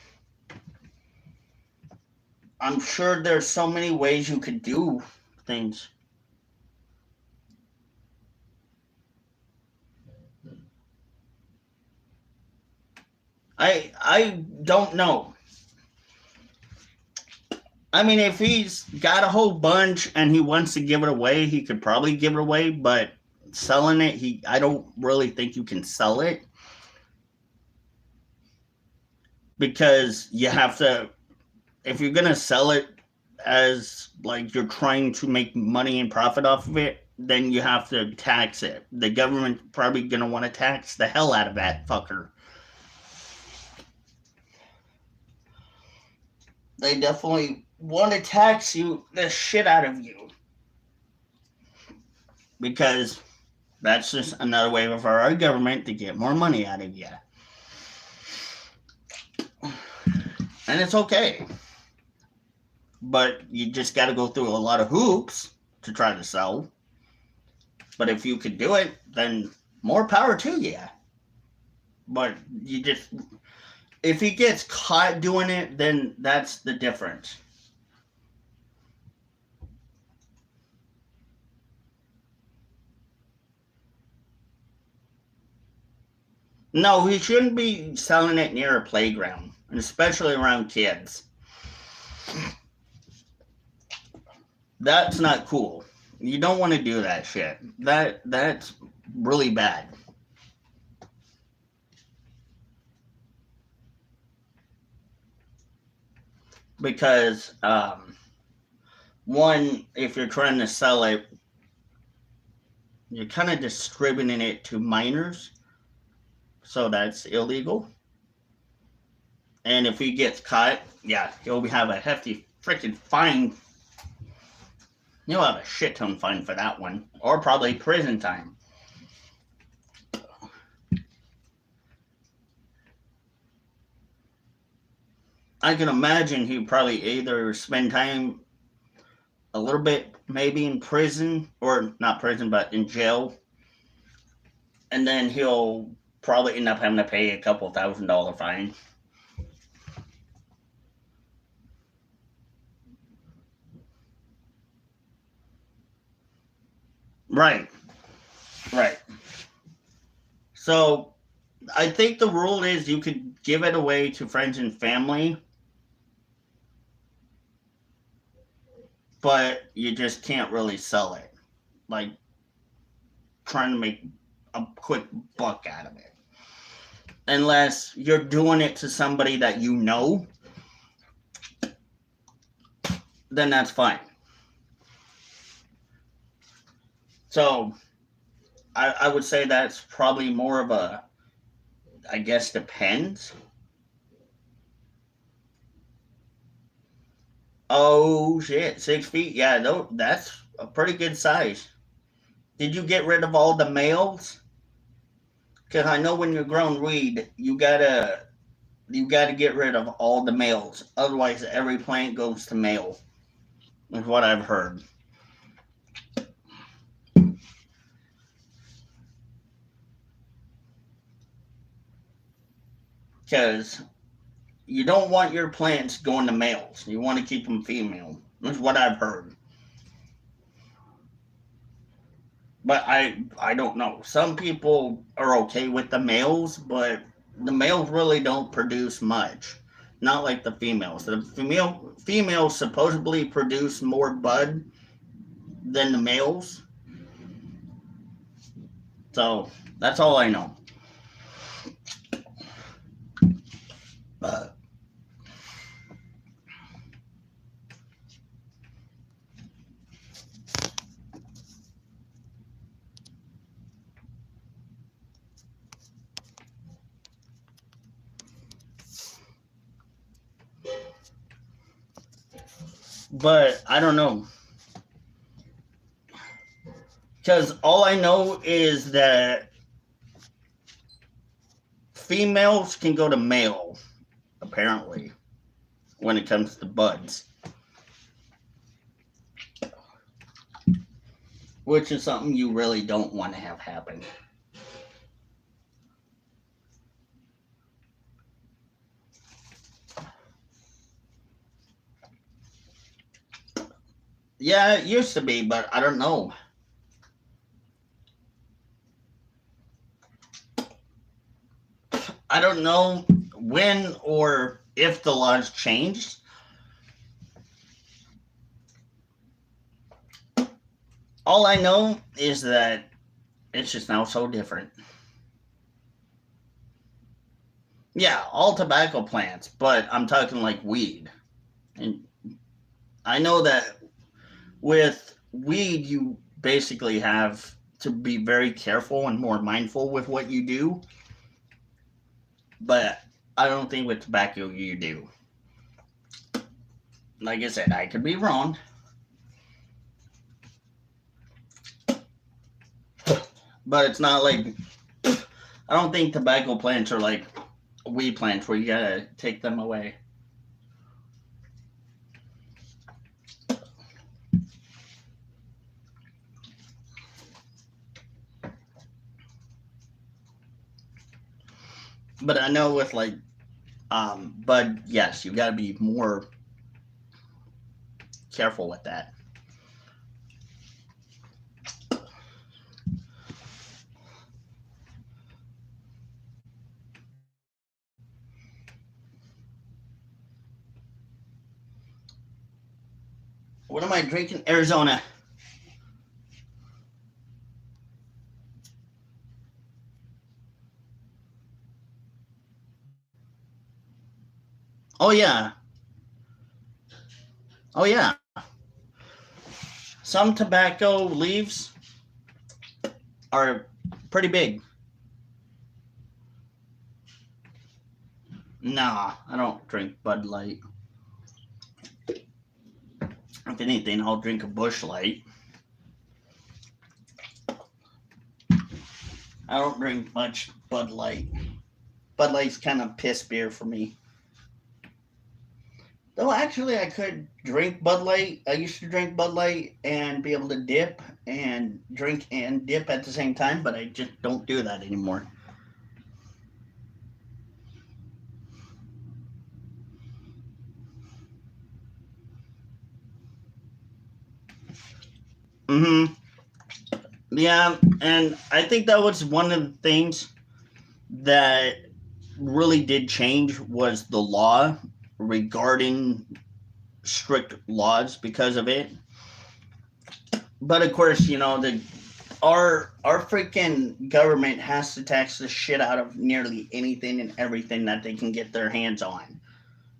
S1: I'm sure there's so many ways you could do things. I don't know. I mean, if he's got a whole bunch and he wants to give it away, he could probably give it away. But selling it, I don't really think you can sell it because you have to. If you're gonna sell it as like you're trying to make money and profit off of it, then you have to tax it. The government probably gonna want to tax the hell out of that fucker. They definitely want to tax you the shit out of you. because that's just another way for our government to get more money out of you. And it's okay. But you just got to go through a lot of hoops to try to sell. But if you could do it, then more power to you. But you just, if he gets caught doing it, then that's the difference. No, he shouldn't be selling it near a playground, especially around kids. That's not cool. You don't want to do that shit. That's really bad. Because one, if you're trying to sell it, you're kind of distributing it to minors, so that's illegal. And if he gets caught, yeah, he'll have a hefty freaking fine. He'll have a shit ton fine for that one, or probably prison time. I can imagine he'd probably either spend time a little bit maybe in prison, or not prison, but in jail, and then he'll probably end up having to pay a couple $1,000 fine. Right, right. So I think the rule is you could give it away to friends and family, but you just can't really sell it. Like trying to make a quick buck out of it. Unless you're doing it to somebody that you know, then that's fine. So I would say that's probably more of a, I guess, depends. Oh shit, 6 feet? Yeah, no, that's a pretty good size. Did you get rid of all the males? Because I know when you're growing weed, you gotta get rid of all the males. Otherwise, every plant goes to male. Is what I've heard. Because you don't want your plants going to males. You want to keep them female. That's what I've heard. But I don't know. Some people are okay with the males, but the males really don't produce much. Not like the females. The females supposedly produce more bud than the males. So that's all I know. But I don't know. Because all I know is that females can go to male, apparently, when it comes to buds. Which is something you really don't want to have happen. Yeah, it used to be, but I don't know. I don't know when or if the laws changed. All I know is that it's just now so different. Yeah, all tobacco plants, but I'm talking like weed. And I know that with weed, you basically have to be very careful and more mindful with what you do. But I don't think with tobacco you do. Like I said, I could be wrong. But it's not like I don't think tobacco plants are like weed plants where you gotta take them away. But I know with like bud, yes, you gotta be more careful with that. What am I drinking? Arizona. Oh yeah. Oh yeah. Some tobacco leaves are pretty big. Nah, I don't drink Bud Light. If anything, I'll drink a Bush Light. I don't drink much Bud Light. Bud Light's kind of piss beer for me. Though actually, I could drink Bud Light. I used to drink Bud Light and be able to dip and drink and dip at the same time, but I just don't do that anymore. Mm-hmm. Yeah, and I think that was one of the things that really did change was the law regarding strict laws because of it. But of course, the our freaking government has to tax the shit out of nearly anything and everything that they can get their hands on.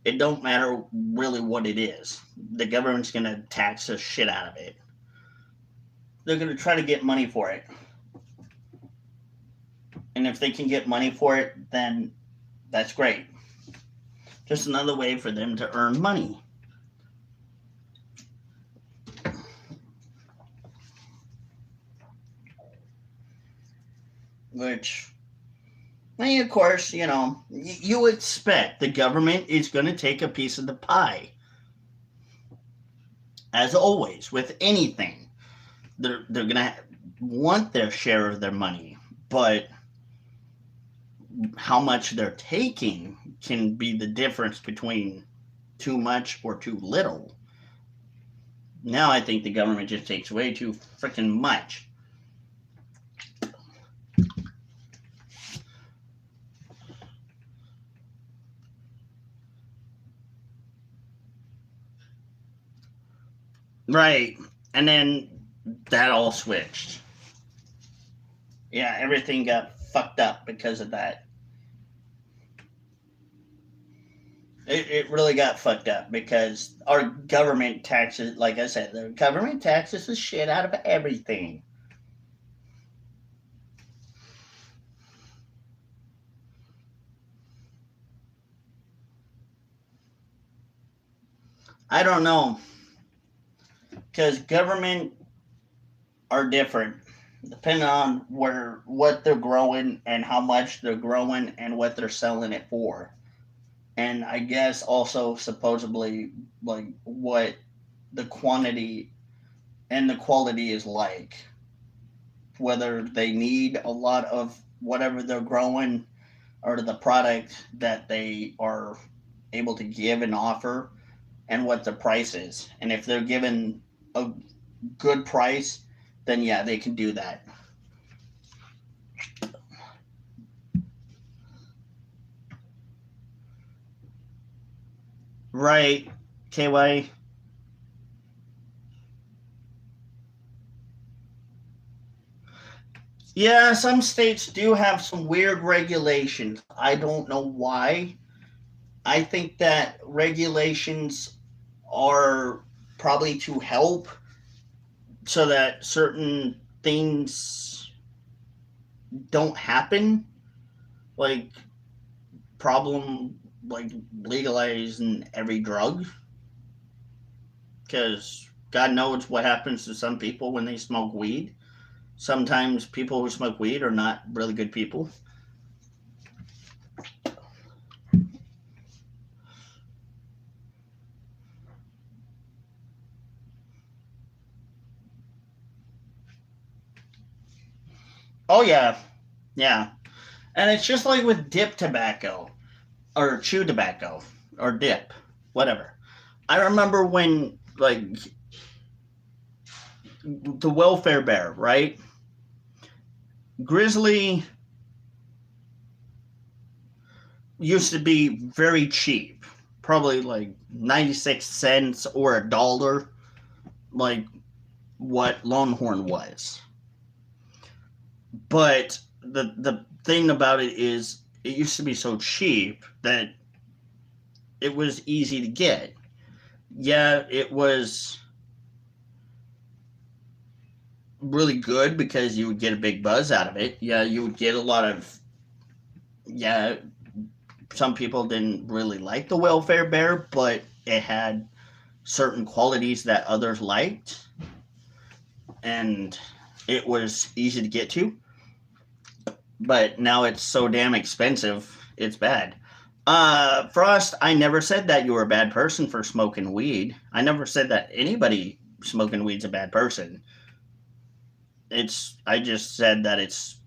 S1: It don't matter really what it is. The government's gonna tax the shit out of it. They're gonna try to get money for it. And if they can get money for it, then that's great. Just another way for them to earn money. Which, I mean, of course, you expect the government is going to take a piece of the pie. As always, with anything, they're going to want their share of their money. But how much they're taking can be the difference between too much or too little. Now I think the government just takes way too freaking much. Right. And then that all switched. Yeah, everything got fucked up because of that. It really got fucked up because our government taxes, like I said, the government taxes the shit out of everything. I don't know because government are different depending on what they're growing and how much they're growing and what they're selling it for. And I guess also supposedly like what the quantity and the quality is like. Whether they need a lot of whatever they're growing or the product that they are able to give and offer and what the price is. And if they're given a good price, then yeah, they can do that. Right, KY. Yeah, some states do have some weird regulations. I don't know why. I think that regulations are probably to help so that certain things don't happen. Like problem like legalizing every drug because God knows what happens to some people when they smoke weed. Sometimes people who smoke weed are not really good people. Oh yeah, yeah. And it's just like with dip tobacco or chew tobacco or dip, whatever. I remember when like the welfare bear, right? Grizzly used to be very cheap, probably like 96 cents or $1, like what Longhorn was. But the thing about it is, it used to be so cheap that it was easy to get. Yeah, it was really good because you would get a big buzz out of it. Yeah, you would get a lot of, yeah, some people didn't really like the welfare bear, but it had certain qualities that others liked, and it was easy to get to. But now it's so damn expensive, it's bad. Frost, I never said that you were a bad person for smoking weed. I never said that anybody smoking weed's a bad person. I just said that it's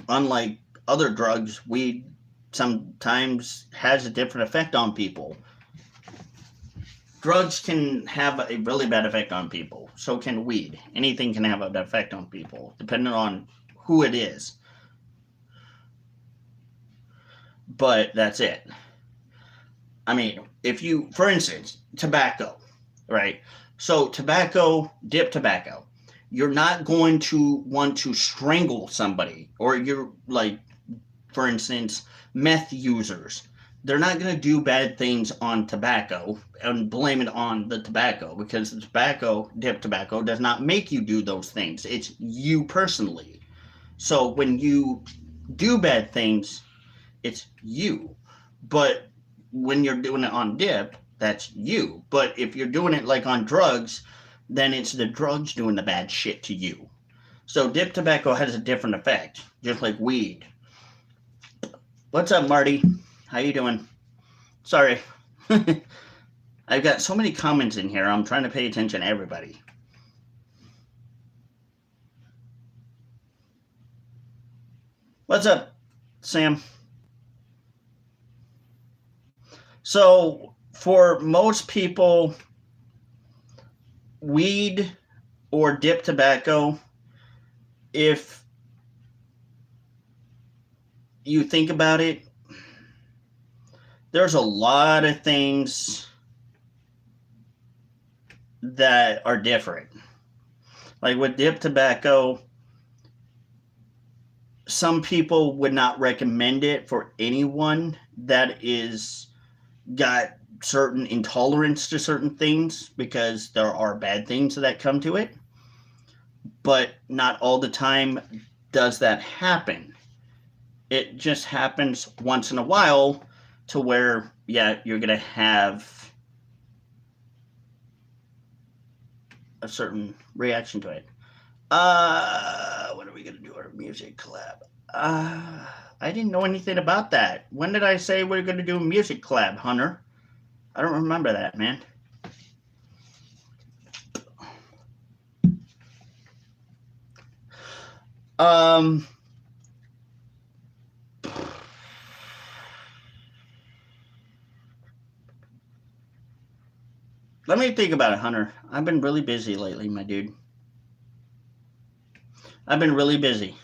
S1: unlike other drugs, weed sometimes has a different effect on people. Drugs can have a really bad effect on people. So can weed. Anything can have an effect on people, depending on who it is. But that's it. I mean, if you, for instance, tobacco, right? So tobacco, dip tobacco, you're not going to want to strangle somebody, or you're like, for instance, meth users. They're not going to do bad things on tobacco and blame it on the tobacco, because the tobacco, dip tobacco, does not make you do those things. It's you personally. So when you do bad things, it's you. But when you're doing it on dip, that's you. But if you're doing it like on drugs, then it's the drugs doing the bad shit to you. So dip tobacco has a different effect, just like weed. What's up, Marty? How you doing? Sorry. I've got so many comments in here. I'm trying to pay attention to everybody. What's up, Sam? So, for most people, weed or dip tobacco, if you think about it, there's a lot of things that are different. Like with dip tobacco, some people would not recommend it for anyone that is got certain intolerance to certain things, because there are bad things that come to it. But not all the time does that happen. It just happens once in a while, to where, yeah, you're going to have a certain reaction to it. What are we going to do? Our music collab. I didn't know anything about that. When did I say we're going to do a music collab, Hunter? I don't remember that, man. Um, Let me think about it, Hunter. I've been really busy lately, my dude. I've been really busy.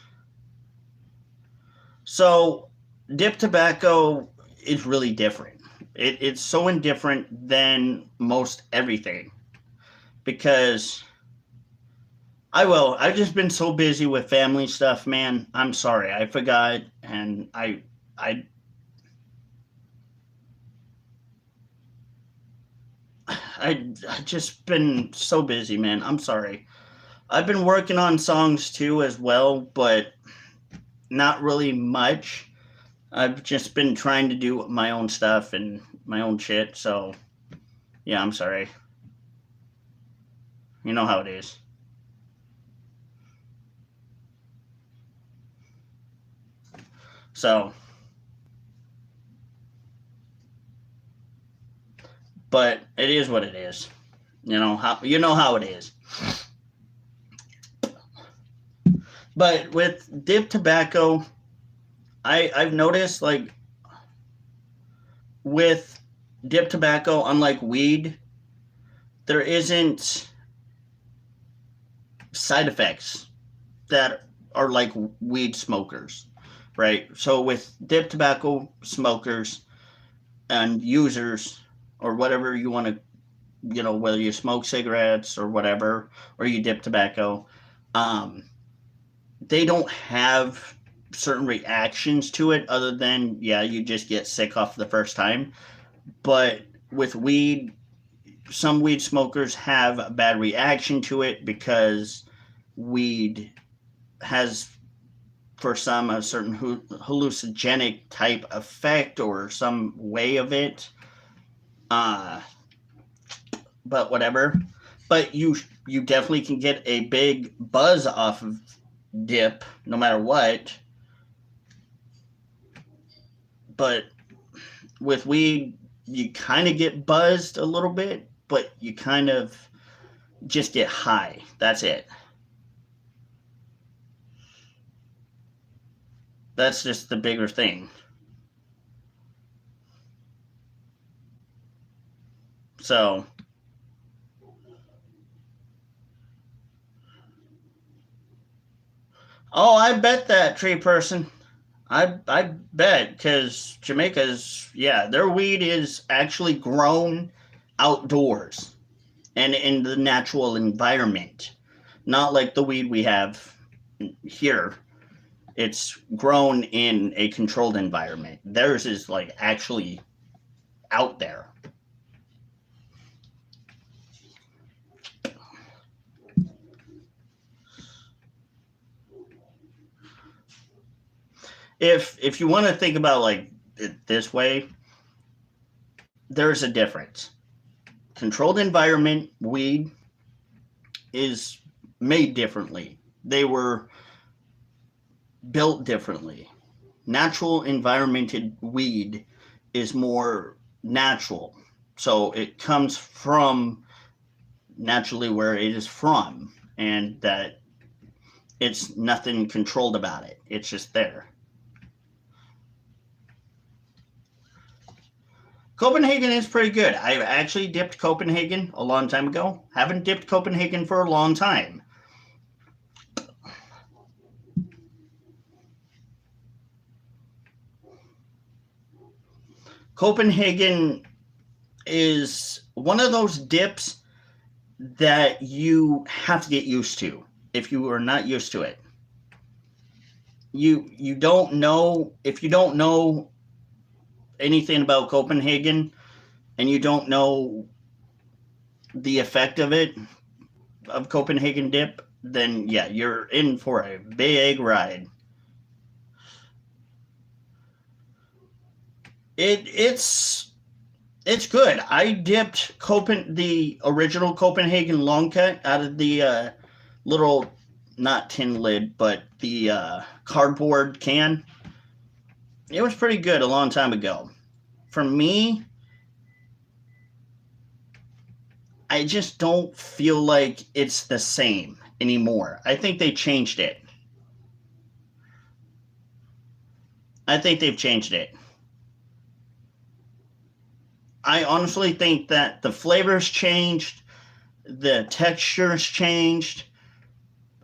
S1: So, dip tobacco is really different. It's so indifferent than most everything, because I've just been so busy with family stuff, man. I'm sorry. I forgot, and I I just been so busy, man. I'm sorry. I've been working on songs too as well, but not really much. I've just been trying to do my own stuff and my own shit, so yeah, I'm sorry. You know how it is. So, but it is what it is. You know how it is. But with dip tobacco, I've noticed like with dip tobacco, unlike weed, there isn't side effects that are like weed smokers, right? So with dip tobacco smokers and users, or whatever you want to, whether you smoke cigarettes or whatever, or you dip tobacco, um, they don't have certain reactions to it other than, yeah, you just get sick off the first time. But with weed, some weed smokers have a bad reaction to it because weed has, for some, a certain hallucinogenic type effect or some way of it. Uh, but whatever. But you definitely can get a big buzz off of dip, no matter what. But with weed, you kind of get buzzed a little bit, but you kind of just get high. That's it. That's just the bigger thing. So, oh, I bet that tree person. I bet because Jamaica's, yeah, their weed is actually grown outdoors and in the natural environment, not like the weed we have here. It's grown in a controlled environment. Theirs is like actually out there. If you want to think about like it this way, there's a difference. Controlled environment weed is made differently. They were built differently. Natural environmented weed is more natural. So it comes from naturally where it is from, and that it's nothing controlled about it. It's just there. Copenhagen is pretty good. I actually dipped Copenhagen a long time ago. Haven't dipped Copenhagen for a long time. Copenhagen is one of those dips that you have to get used to if you are not used to it. You don't know, if you don't know anything about Copenhagen and you don't know the effect of it, of Copenhagen dip, then yeah, you're in for a big ride. It's good. I dipped the original Copenhagen long cut out of the little, not tin lid, but the cardboard can. It was pretty good a long time ago. For me, I just don't feel like it's the same anymore. I think they changed it. I think they've changed it. I honestly think that the flavors changed, the textures changed.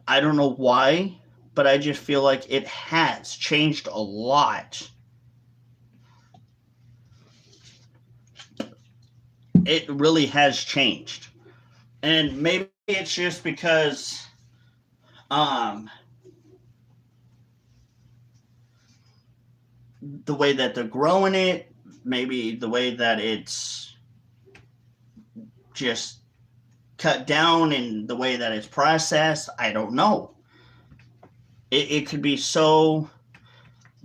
S1: I don't know why, but I just feel like it has changed a lot. It really has changed. And maybe it's just because um, the way that they're growing it, maybe the way that it's just cut down and the way that it's processed. I don't know. It could be so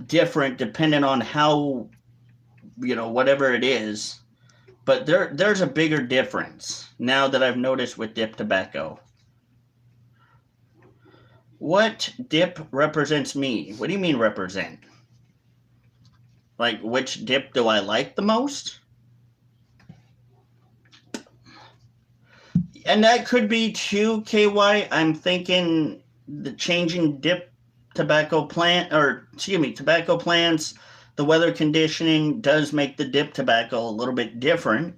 S1: different depending on how, whatever it is. But there's a bigger difference now that I've noticed with dip tobacco. What dip represents me? What do you mean represent? Like, which dip do I like the most? And that could be too, KY. I'm thinking the changing dip tobacco plant, or excuse me, tobacco plants, the weather conditioning does make the dip tobacco a little bit different.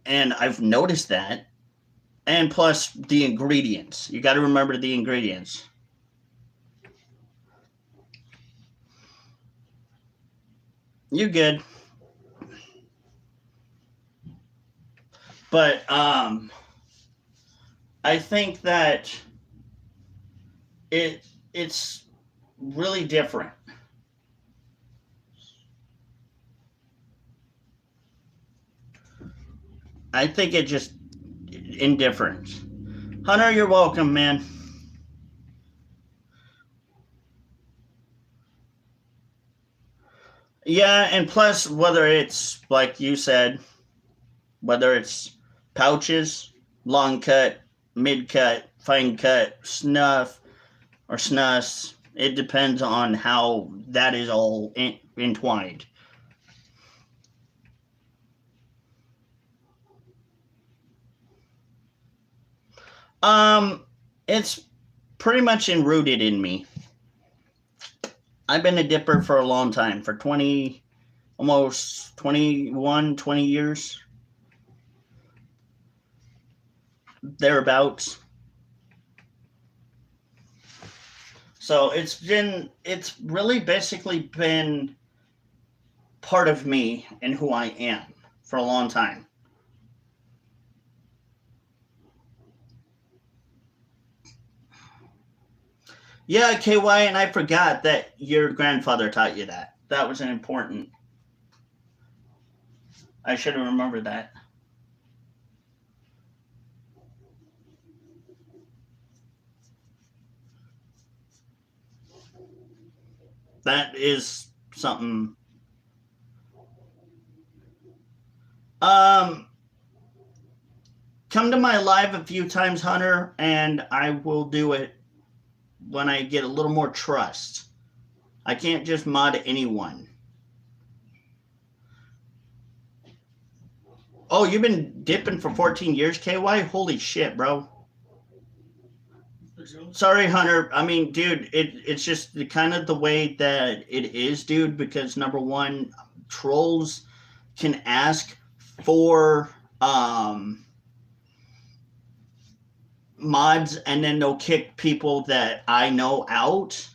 S1: And I've noticed that. And plus the ingredients. You got to remember the ingredients. You good. But I think that it's really different. I think it just indifference. Hunter, you're welcome, man. Yeah, and plus whether it's like you said, whether it's pouches, long cut, mid cut, fine cut, snuff, or snus, it depends on how that is all entwined. Um, it's pretty much enrooted in me. I've been a dipper for a long time, for 20, almost 21, 20 years, thereabouts. So it's really basically been part of me and who I am for a long time. Yeah, KY, and I forgot that your grandfather taught you that. That was an important. I should have remembered that. That is something. Um, Come to my live a few times, Hunter, and I will do it when I get a little more trust. I can't just mod anyone. Oh, you've been dipping for 14 years, KY? Holy shit, bro. Sorry, Hunter. I mean, dude, it's just kind of the way that it is, dude, because number one, trolls can ask for mods and then they'll kick people that I know out.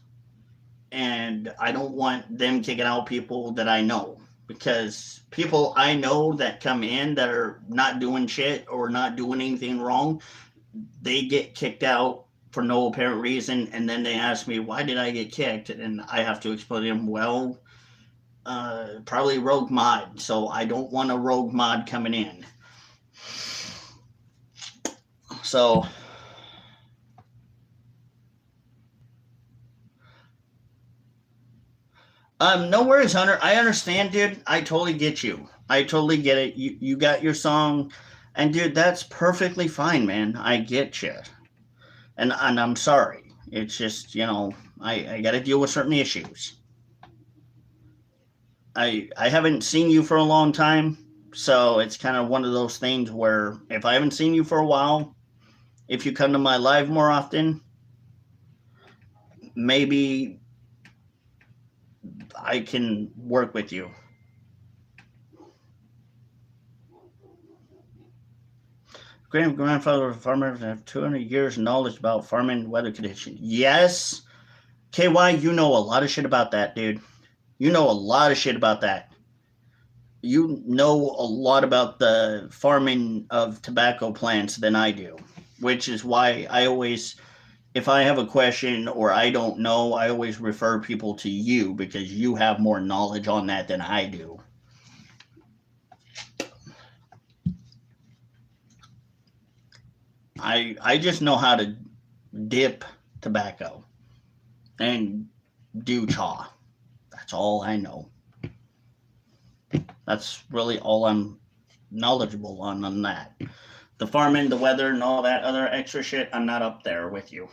S1: And I don't want them kicking out people that I know because people I know that come in that are not doing shit or not doing anything wrong, they get kicked out for no apparent reason, and then they ask me why did I get kicked, and I have to explain to them, well, probably rogue mod, so I don't want a rogue mod coming in. So no worries, Hunter. I understand, dude. I totally get you. I totally get it. You got your song, and dude, that's perfectly fine, man. I get you, and I'm sorry. It's just I got to deal with certain issues. I haven't seen you for a long time, so it's kind of one of those things where if I haven't seen you for a while, if you come to my live more often, maybe I can work with you. Grandfather of farmers have 200 years of knowledge about farming weather conditions. Yes, KY, you know a lot of shit about that, dude. You know a lot of shit about that. You know a lot about the farming of tobacco plants than I do, which is why I always, if I have a question or I don't know, I always refer people to you because you have more knowledge on that than I do. I just know how to dip tobacco and do chaw. That's all I know. That's really all I'm knowledgeable on that. The farming, the weather, and all that other extra shit, I'm not up there with you.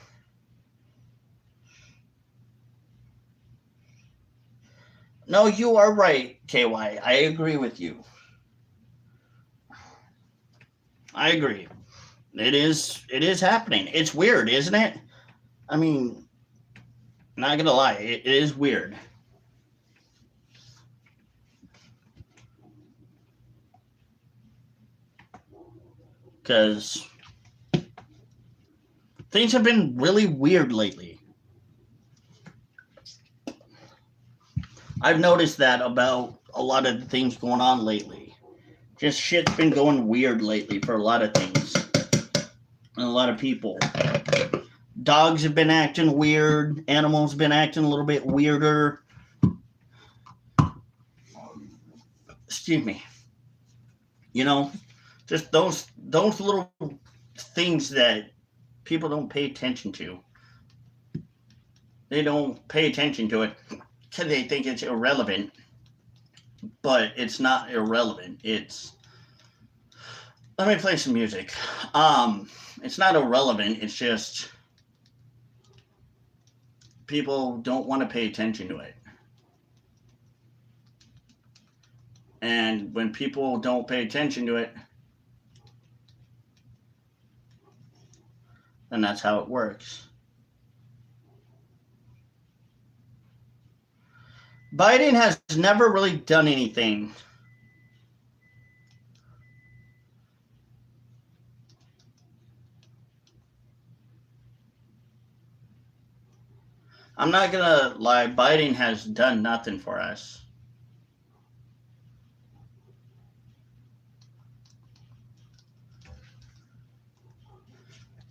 S1: No, you are right, KY. I agree with you. I agree. It is happening. It's weird, isn't it? I mean, not gonna lie, it is weird. Because things have been really weird lately. I've noticed that about a lot of the things going on lately. Just shit's been going weird lately for a lot of things. And a lot of people. Dogs have been acting weird. Animals have been acting a little bit weirder. Excuse me. You know, just those little things that people don't pay attention to. They don't pay attention to it because they think it's irrelevant. But it's not irrelevant. Let me play some music. It's not irrelevant. It's just people don't want to pay attention to it. And when people don't pay attention to it, then that's how it works. Biden has never really done anything. I'm not gonna lie, Biden has done nothing for us.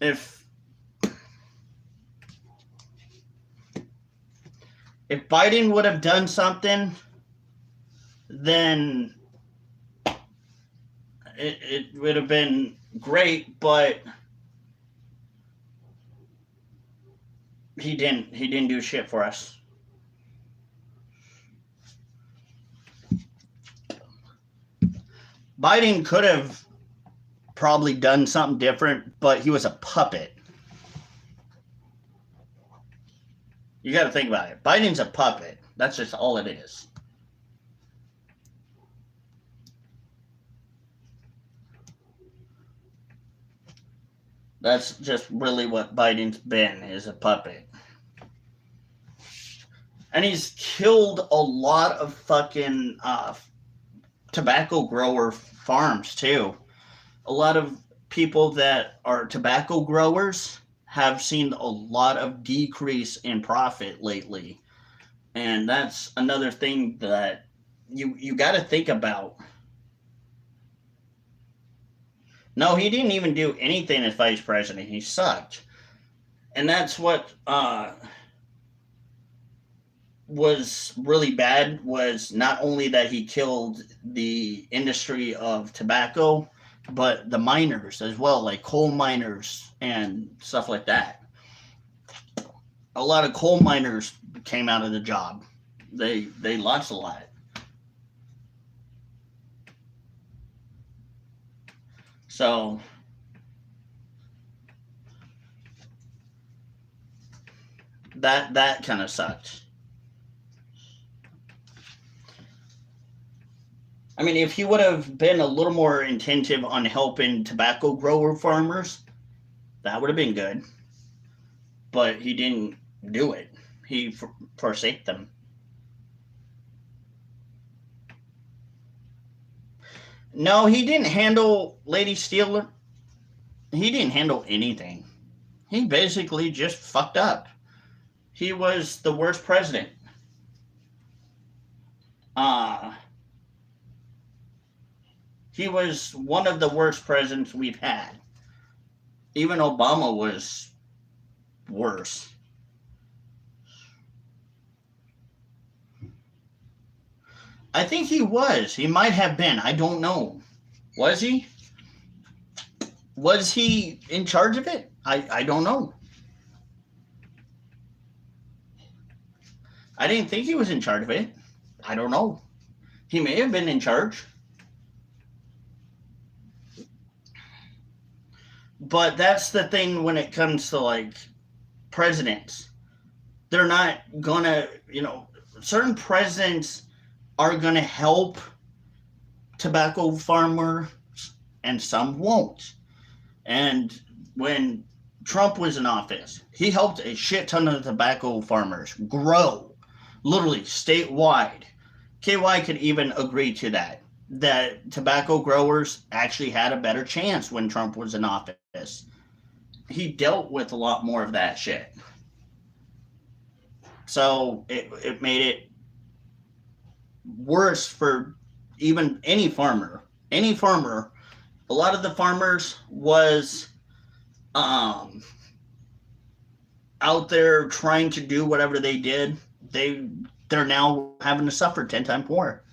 S1: If Biden would have done something, then it would have been great, but he didn't do shit for us. Biden could have probably done something different, but he was a puppet. You got to think about it. Biden's a puppet. That's just all it is. That's just really what Biden's been, is a puppet. And he's killed a lot of fucking tobacco grower farms, too. A lot of people that are tobacco growers have seen a lot of decrease in profit lately. And that's another thing that you got to think about. No, he didn't even do anything as vice president. He sucked. And that's what was really bad, was not only that he killed the industry of tobacco, but the miners as well, like coal miners and stuff like that. A lot of coal miners came out of the job. They lost a lot. So that kind of sucked. I mean, if he would have been a little more intensive on helping tobacco grower farmers, that would have been good. But he didn't do it. He forsake them. No, he didn't handle Lady Steeler. He didn't handle anything. He basically just fucked up. He was the worst president. He was one of the worst presidents we've had. Even Obama was worse. I think he was. He might have been. I don't know. Was he? Was he in charge of it? I don't know. I didn't think he was in charge of it. I don't know. He may have been in charge. But that's the thing when it comes to, like, presidents. They're not gonna, certain presidents are going to help tobacco farmers and some won't. And when Trump was in office, he helped a shit ton of tobacco farmers grow, literally statewide. KY could even agree to that. That tobacco growers actually had a better chance when Trump was in office. He dealt with a lot more of that shit. So it made it worse for even any farmer. Any farmer, a lot of the farmers was um, out there trying to do whatever they did. They're now having to suffer 10 times more.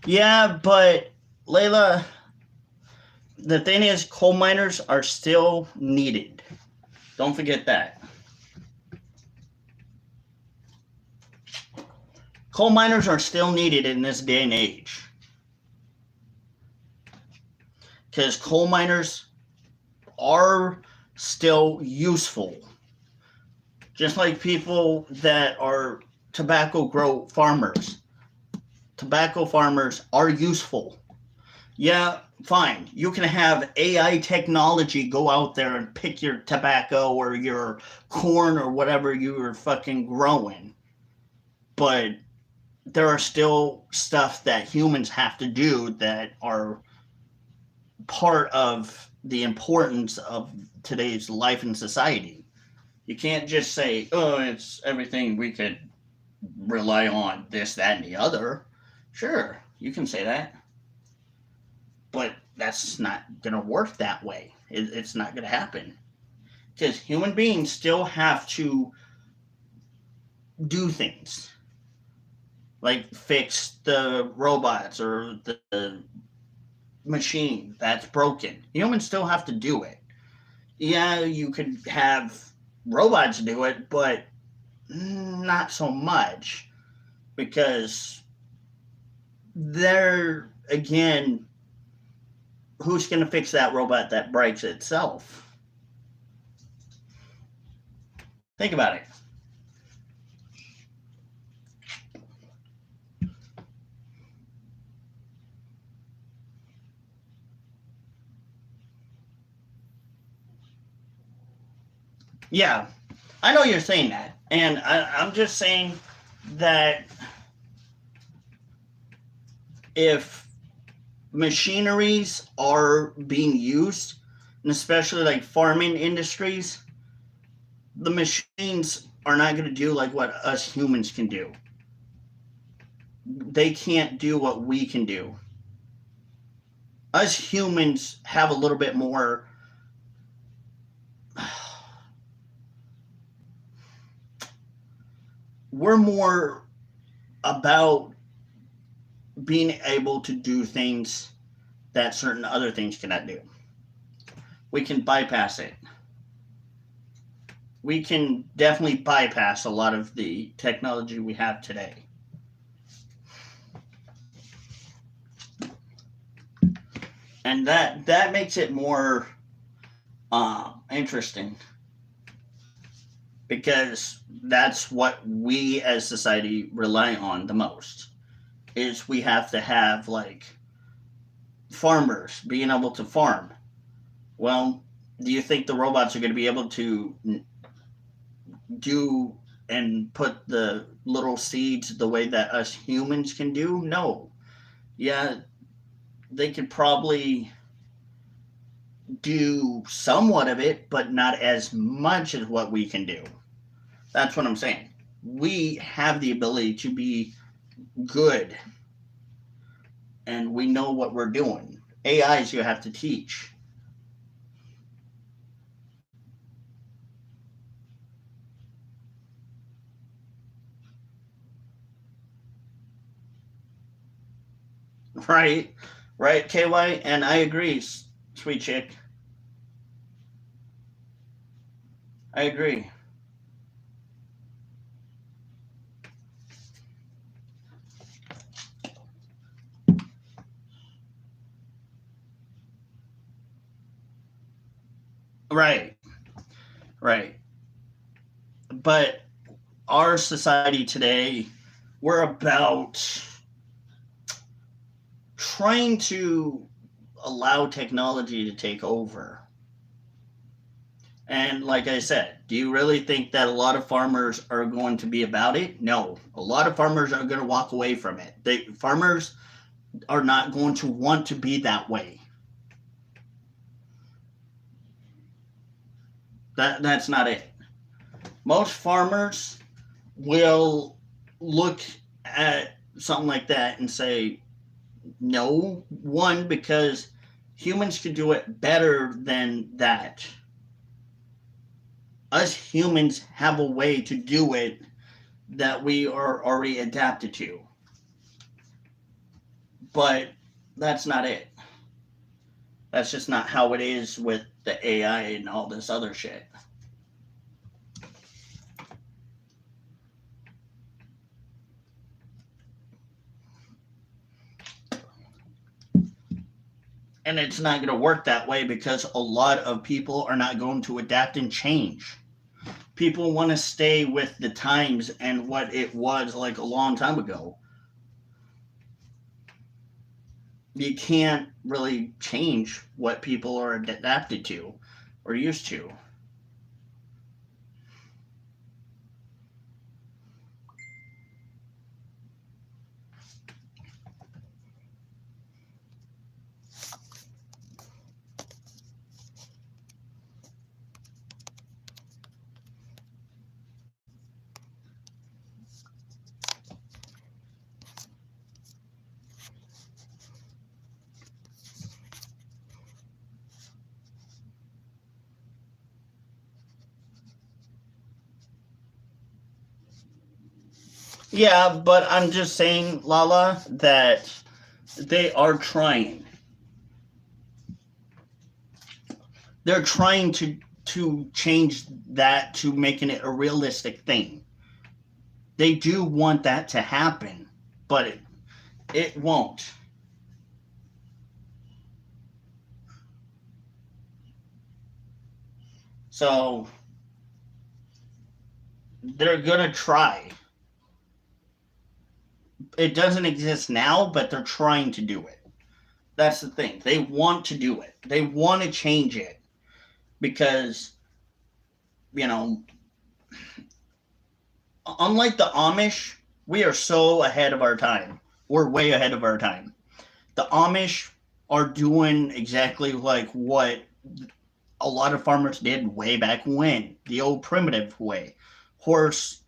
S1: Yeah, but Layla, the thing is, coal miners are still needed. Don't forget that. Coal miners are still needed in this day and age. Because coal miners are still useful. Just like people that are tobacco grow farmers. Tobacco farmers are useful. Yeah, fine. You can have AI technology go out there and pick your tobacco or your corn or whatever you're fucking growing. But there are still stuff that humans have to do that are part of the importance of today's life and society. You can't just say, oh, it's everything we could rely on this, that, and the other. Sure, you can say that. But that's not going to work that way. It's not going to happen. Because human beings still have to do things like fix the robots or the machine that's broken. Humans still have to do it. Yeah, you could have robots do it, but not so much because they're, again, who's going to fix that robot that breaks itself? Think about it. Yeah, I know you're saying that. And I'm just saying that if machineries are being used, and especially like farming industries, the machines are not going to do like what us humans can do. They can't do what we can do. Us humans have a little bit more. We're more about being able to do things that certain other things cannot do. We can bypass it. We can definitely bypass a lot of the technology we have today. And that makes it more interesting because that's what we as society rely on the most is we have to have like farmers being able to farm. Well, do you think the robots are going to be able to do and put the little seeds the way that us humans can do? No. Yeah, they could probably do somewhat of it, but not as much as what we can do. That's what I'm saying. We have the ability to be good and we know what we're doing. AIs you have to teach. Right? Right, KY? And I agree, sweet chick. I agree. Right, right. But our society today, we're about trying to allow technology to take over. And like I said, do you really think that a lot of farmers are going to be about it? No. A lot of farmers are going to walk away from it. Farmers are not going to want to be that way. That's not it. Most farmers will look at something like that and say, no, one, because humans can do it better than that. Us humans have a way to do it that we are already adapted to. But that's not it. That's just not how it is with the AI and all this other shit. And it's not going to work that way because a lot of people are not going to adapt and change. People want to stay with the times and what it was like a long time ago. You can't really change what people are adapted to or used to. Yeah, but I'm just saying, Lala, that they are trying. They're trying to change that to making it a realistic thing. They do want that to happen, but it won't. So they're gonna try. It doesn't exist now, but they're trying to do it. That's the thing. They want to do it. They want to change it because, you know, unlike the Amish, we are so ahead of our time. We're way ahead of our time. The Amish are doing exactly like what a lot of farmers did way back when, the old primitive way. Horse,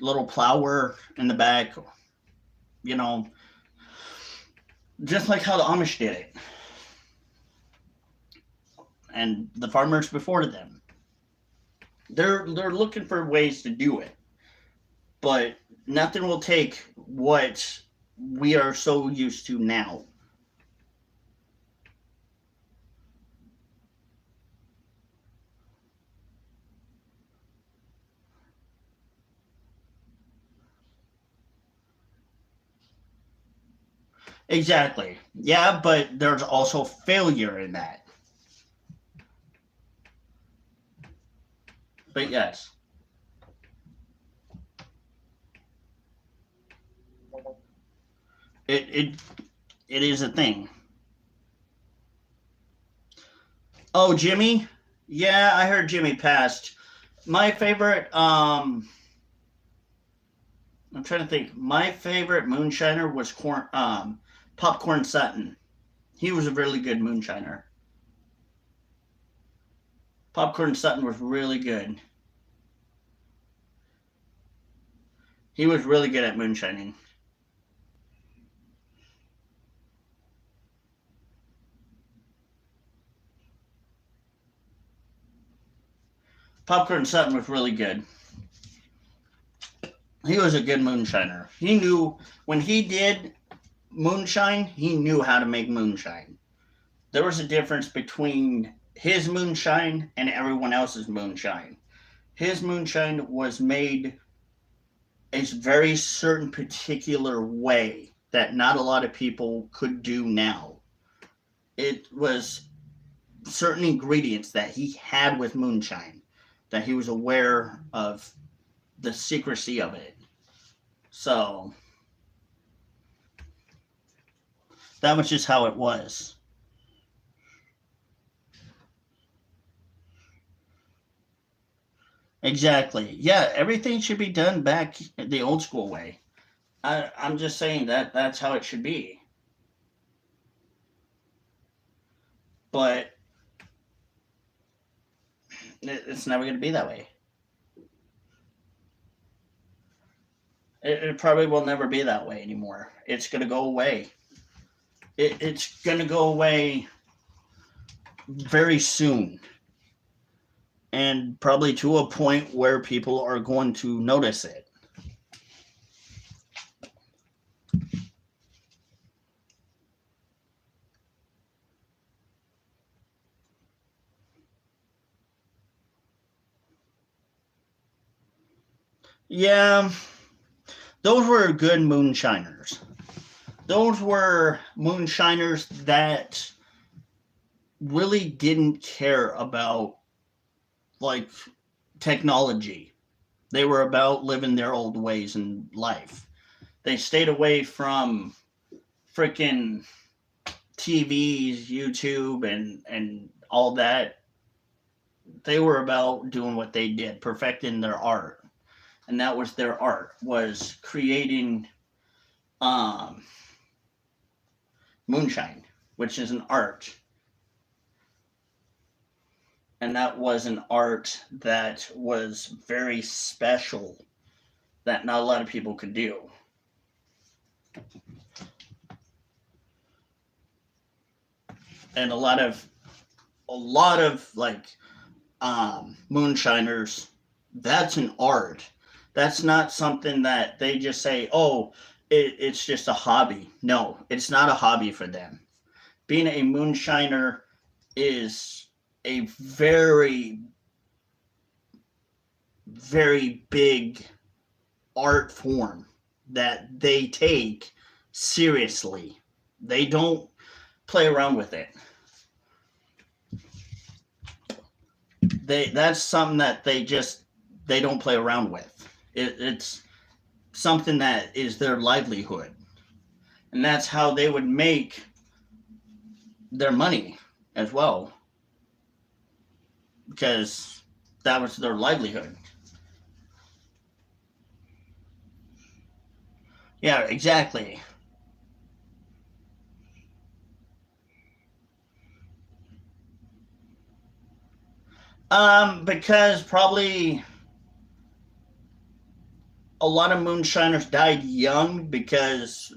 S1: little plower in the back, you know, just like how the Amish did it. And the farmers before them. They're looking for ways to do it. But nothing will take what we are so used to now. Exactly. Yeah, but there's also failure in that. But yes, it it is a thing. Oh, Jimmy? Yeah, I heard Jimmy passed. My favorite I'm trying to think. My favorite moonshiner was Popcorn Sutton. He was a really good moonshiner. Popcorn Sutton was really good. He was really good at moonshining. Popcorn Sutton was really good. He was a good moonshiner. He knew when he did moonshine, he knew how to make moonshine. There was a difference between his moonshine and everyone else's moonshine. His moonshine was made a very certain particular way that not a lot of people could do now. It was certain ingredients that he had with moonshine, that he was aware of the secrecy of it. So that was just how it was. Exactly. Yeah, everything should be done back the old school way. I'm just saying that that's how it should be. But it's never going to be that way. It probably will never be that way anymore. It's going to go away. It's going to go away very soon. And probably to a point where people are going to notice it. Yeah, those were good moonshiners. Those were moonshiners that really didn't care about like technology. They were about living their old ways in life. They stayed away from freaking TVs, YouTube, and all that. They were about doing what they did, perfecting their art, and that was their art, was creating um, moonshine, which is an art, and that was an art that was very special that not a lot of people could do. And a lot of like moonshiners, that's an art. That's not something that they just say, oh, it's just a hobby. No, it's not a hobby for them. Being a moonshiner is a very, very big art form that they take seriously. They don't play around with it. That's something that they don't play around with. It's something that is their livelihood, and that's how they would make their money as well, because that was their livelihood. Yeah, exactly. Because probably a lot of moonshiners died young because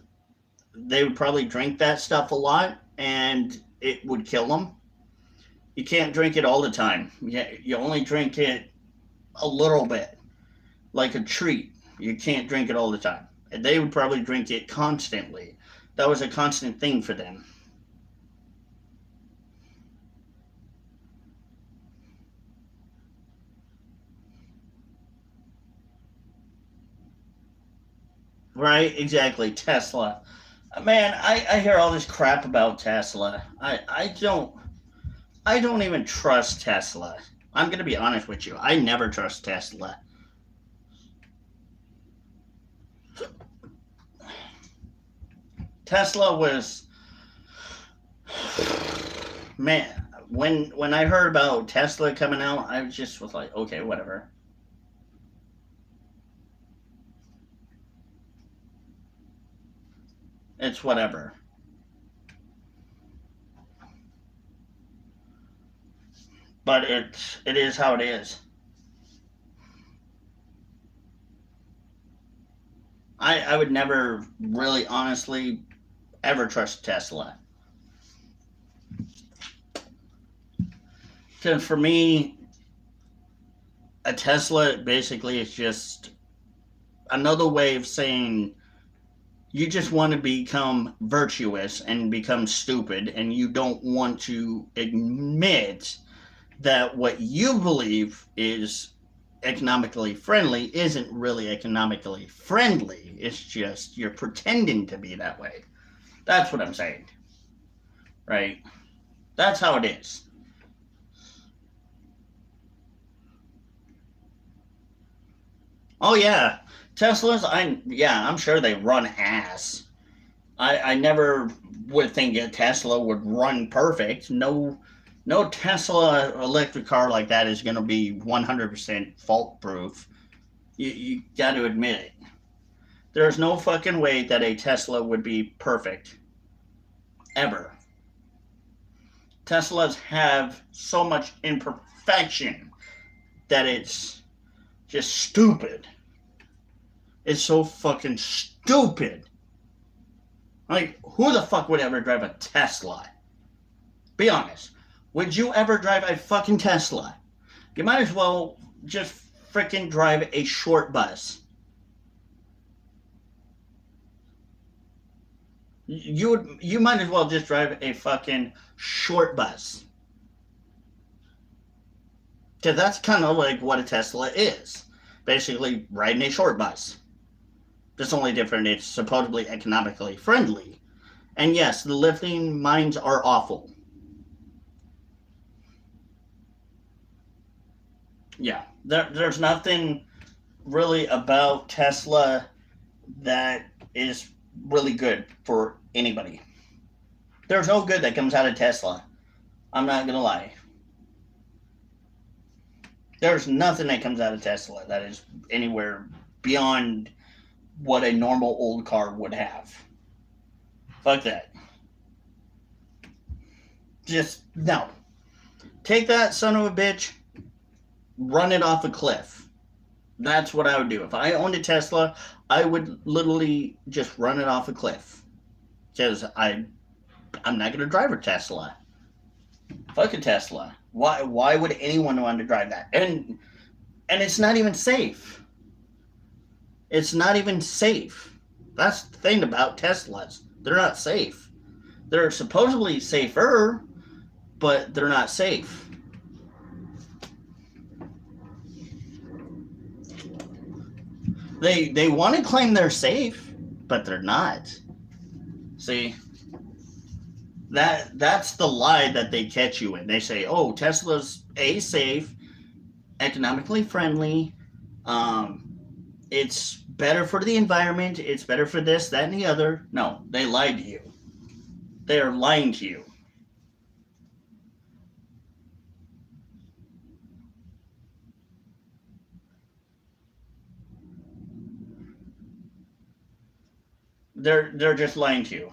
S1: they would probably drink that stuff a lot and it would kill them. You can't drink it all the time. You only drink it a little bit, like a treat. You can't drink it all the time. And they would probably drink it constantly. That was a constant thing for them. Right? Exactly. Tesla. Man, I hear all this crap about Tesla. I don't even trust Tesla. I'm gonna be honest with you. I never trust Tesla. Tesla was, man, when I heard about Tesla coming out, I just was like, okay, whatever. It's whatever. But it is how it is. I would never really honestly ever trust Tesla. Because for me, a Tesla basically is just another way of saying you just want to become virtuous and become stupid, and you don't want to admit that what you believe is economically friendly isn't really economically friendly. It's just you're pretending to be that way. That's what I'm saying, right? That's how it is. Oh yeah, Teslas. I'm sure they run ass. I never would think a Tesla would run perfect. No, no Tesla electric car like that is going to be 100% fault proof. You got to admit it. There's no fucking way that a Tesla would be perfect ever. Teslas have so much imperfection that it's just stupid. It's so fucking stupid. Like, who the fuck would ever drive a Tesla? Be honest. Would you ever drive a fucking Tesla? You might as well just freaking drive a short bus. You might as well just drive a fucking short bus. Because that's kind of like what a Tesla is. Basically, riding a short bus. Just only different, it's supposedly economically friendly. And yes, the lithium mines are awful. Yeah, there's nothing really about Tesla that is really good for anybody. There's no good that comes out of Tesla. I'm not gonna lie. There's nothing that comes out of Tesla that is anywhere beyond what a normal old car would have. Fuck that. Just no. Take that son of a bitch, run it off a cliff. That's what I would do. If I owned a Tesla, I would literally just run it off a cliff. Because I'm not gonna drive a Tesla. Fuck a Tesla. Why would anyone want to drive that? And it's not even safe. It's not even safe. That's the thing about Teslas. They're not safe. They're supposedly safer, but they're not safe. They want to claim they're safe, but they're not. See, that's the lie that they catch you in. They say, "Oh, Tesla's safe, economically friendly. It's better for the environment. It's better for this, that, and the other." No, they lied to you. They are lying to you. They're just lying to you.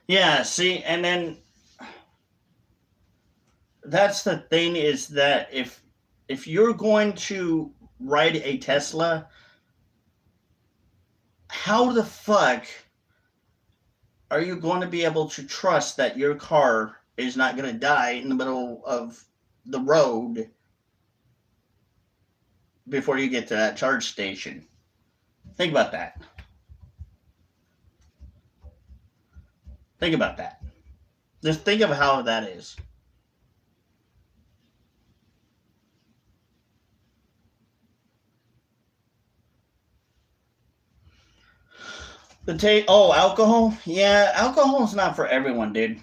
S1: Yeah, see, and then that's the thing is that if you're going to ride a Tesla, how the fuck are you going to be able to trust that your car is not going to die in the middle of the road before you get to that charge station? Think about that. Think about that. Just think of how that is. Alcohol? Yeah, alcohol is not for everyone, dude.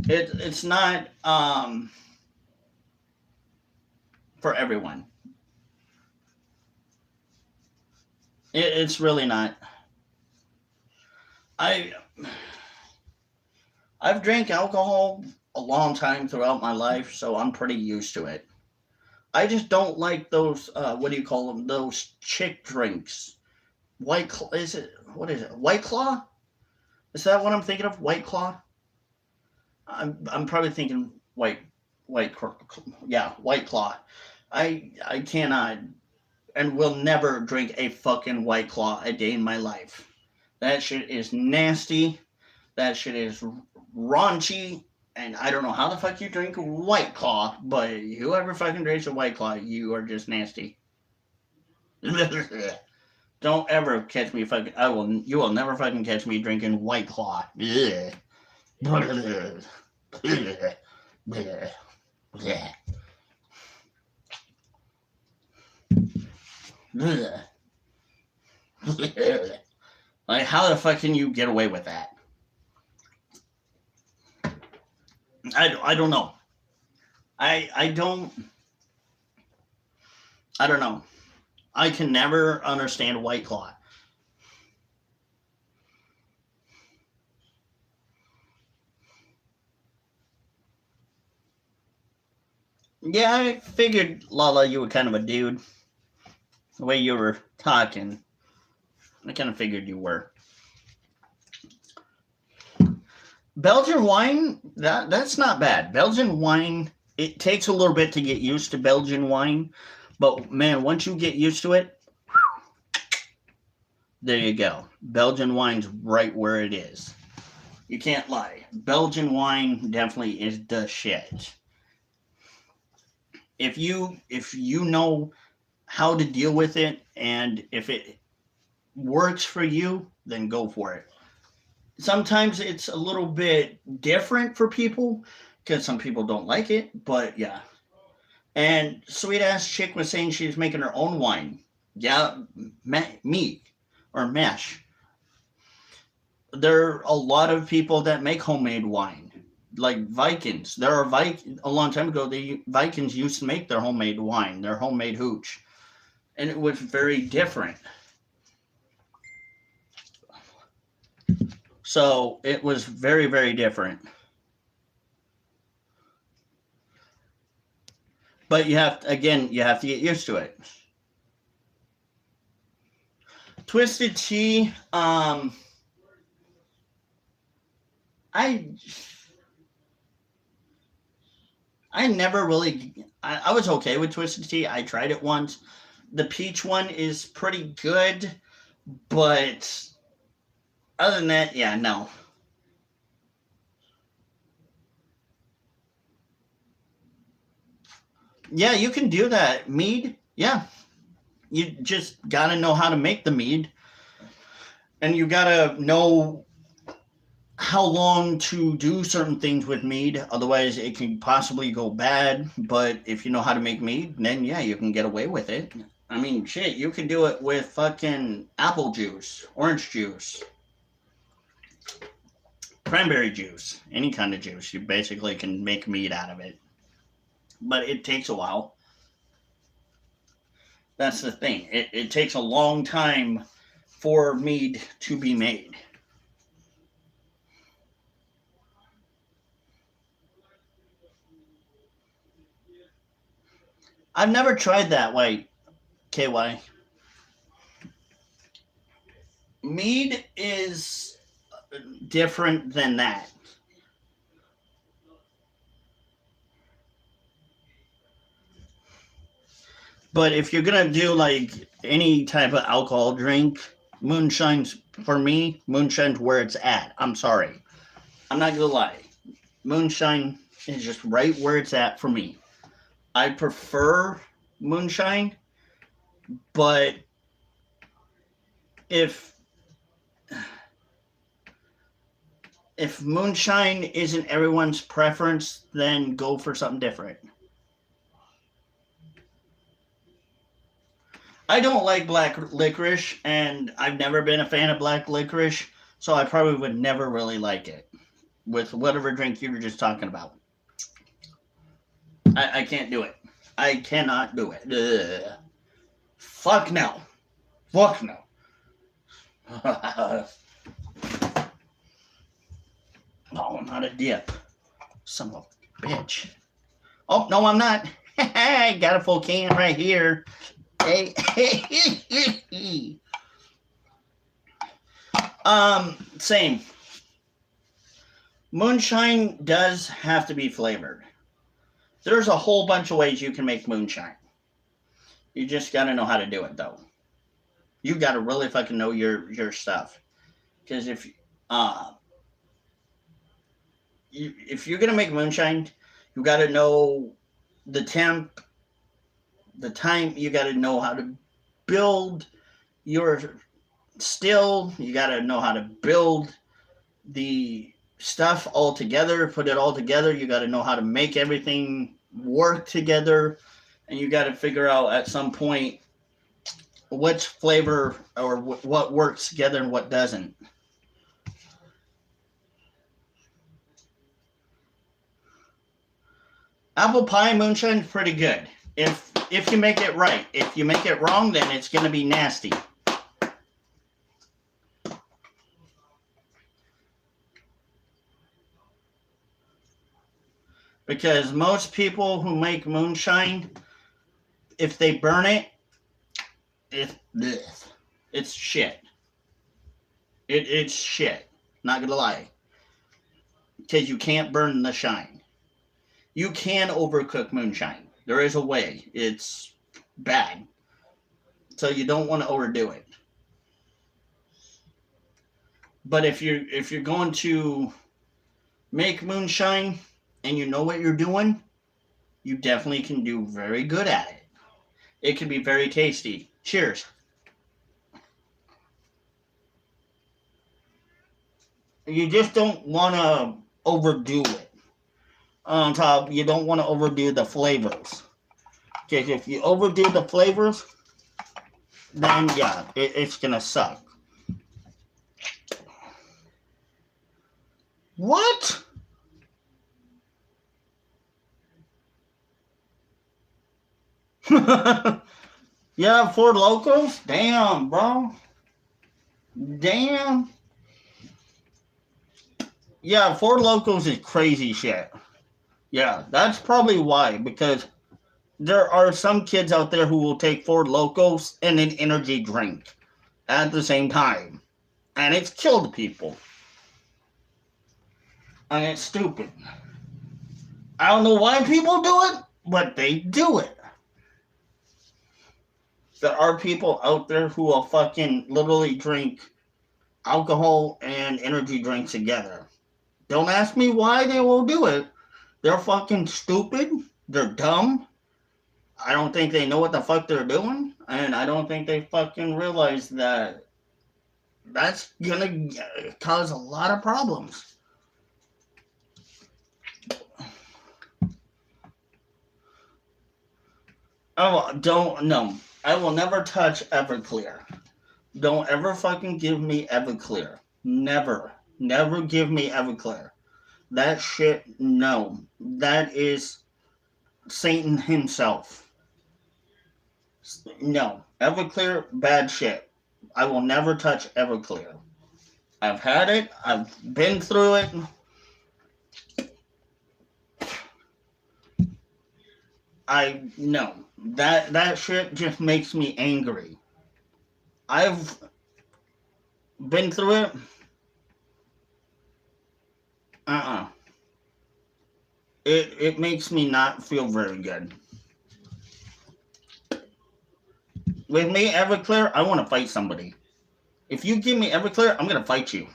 S1: It's not for everyone. It's really not. I I've drank alcohol a long time throughout my life, so I'm pretty used to it. I just don't like those. What do you call them? Those chick drinks. Is it? What is it? White Claw? Is that what I'm thinking of? White Claw? I'm probably thinking white. Yeah, White Claw. I cannot and will never drink a fucking White Claw a day in my life. That shit is nasty. That shit is raunchy. And I don't know how the fuck you drink White Claw, but whoever fucking drinks a White Claw, you are just nasty. Don't ever catch me fucking. You will never fucking catch me drinking White Claw. Like, how the fuck can you get away with that? I don't know. I don't know. I can never understand White Claw. Yeah, I figured, Lala, you were kind of a dude. The way you were talking, I kind of figured you were. Belgian wine, that's not bad. Belgian wine, it takes a little bit to get used to Belgian wine, but man, once you get used to it, there you go. Belgian wine's right where it is. You can't lie. Belgian wine definitely is the shit. If you know how to deal with it and if it works for you, then go for it. Sometimes it's a little bit different for people because some people don't like it, but yeah. And sweet ass chick was saying she was making her own wine. Yeah, meat or mash. There are a lot of people that make homemade wine, like Vikings. There are a long time ago, the Vikings used to make their homemade wine, their homemade hooch, and it was very different. So it was very, very different. But you have to get used to it. Twisted tea, I I never really I was okay with twisted tea. I tried it once. The peach one is pretty good, but other than that, yeah, no. Yeah, you can do that. Mead, yeah. You just gotta know how to make the mead, and you gotta know how long to do certain things with mead. Otherwise, it can possibly go bad. But if you know how to make mead, then yeah, you can get away with it. I mean, shit, you can do it with fucking apple juice, orange juice, cranberry juice, any kind of juice. You basically can make mead out of it. But it takes a while. That's the thing. It takes a long time for mead to be made. I've never tried that way, KY. Mead is different than that. But if you're gonna do like any type of alcohol drink, moonshine's for me. Moonshine's where it's at. I'm sorry. I'm not gonna lie. Moonshine is just right where it's at for me. I prefer moonshine, but if if moonshine isn't everyone's preference, then go for something different. I don't like black licorice, and I've never been a fan of black licorice, so I probably would never really like it with whatever drink you were just talking about. I can't do it. I cannot do it. Ugh. Fuck no. Fuck no. Oh, I'm not a dip. Son of a bitch. Oh, no, I'm not. I got a full can right here. Hey. Same. Moonshine does have to be flavored. There's a whole bunch of ways you can make moonshine. You just got to know how to do it, though. You got to really fucking know your stuff. Because uh, if you're gonna make moonshine, you got to know the temp, the time. You got to know how to build your still. You got to know how to build the stuff all together, put it all together. You got to know how to make everything work together, and you got to figure out at some point which flavor or what works together and what doesn't. Apple pie moonshine is pretty good. If you make it right. If you make it wrong, then it's going to be nasty. Because most people who make moonshine, if they burn it, it's shit. It's shit. Not gonna lie. Because you can't burn the shine. You can overcook moonshine. There is a way. It's bad. So you don't want to overdo it. But if you're going to make moonshine and you know what you're doing, you definitely can do very good at it. It can be very tasty. Cheers. You just don't want to overdo it. On top, you don't want to overdo the flavors. Because if you overdo the flavors, then yeah, it's going to suck. What? Yeah, Four Locos? Damn, bro. Damn. Yeah, Four Locos is crazy shit. Yeah, that's probably why. Because there are some kids out there who will take Four Locos and an energy drink at the same time. And it's killed people. And it's stupid. I don't know why people do it, but they do it. There are people out there who will fucking literally drink alcohol and energy drinks together. Don't ask me why they will do it. They're fucking stupid. They're dumb. I don't think they know what the fuck they're doing. And I don't think they fucking realize that that's gonna cause a lot of problems. Oh, don't, no. I will never touch Everclear. Don't ever fucking give me Everclear. Never. Never give me Everclear. That shit, no. That is Satan himself. No. Everclear, bad shit. I will never touch Everclear. I've had it. I've been through it. No. That shit just makes me angry. I've been through it. It makes me not feel very good. With me, Everclear, I want to fight somebody. If you give me Everclear, I'm gonna fight you.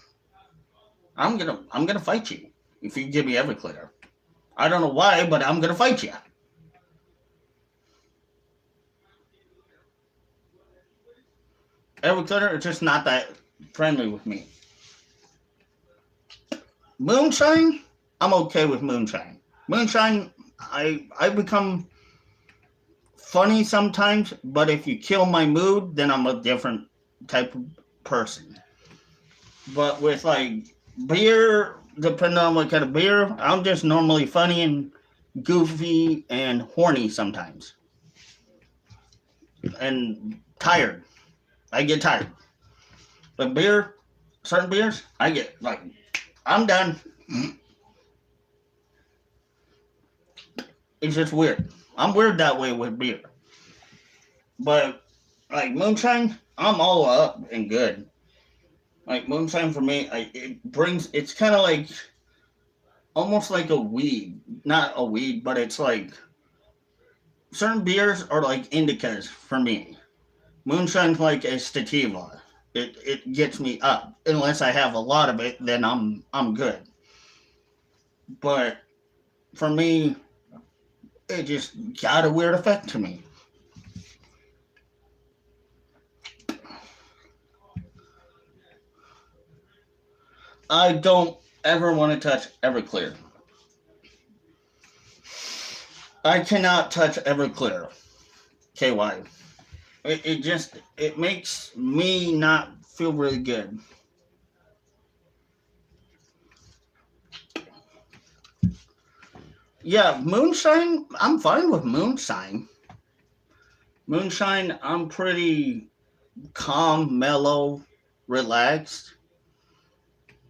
S1: I'm gonna fight you if you give me Everclear. I don't know why, but I'm gonna fight you. Everclear is just not that friendly with me. Moonshine, I'm okay with moonshine. Moonshine, I become funny sometimes, but if you kill my mood, then I'm a different type of person. But with like beer, depending on what kind of beer, I'm just normally funny and goofy and horny sometimes. And tired. I get tired. But beer, certain beers, I get like, I'm done. It's just weird. I'm weird that way with beer. But like moonshine, I'm all up and good. Like moonshine for me, it's kind of like almost like a weed. Not a weed, but it's like certain beers are like indicas for me. Moonshine's like a sativa. It gets me up. Unless I have a lot of it, then I'm good. But for me, it just got a weird effect to me. I don't ever want to touch Everclear. I cannot touch Everclear. KY. it makes me not feel really good. Yeah, moonshine, I'm fine with moonshine. Moonshine, I'm pretty calm, mellow, relaxed.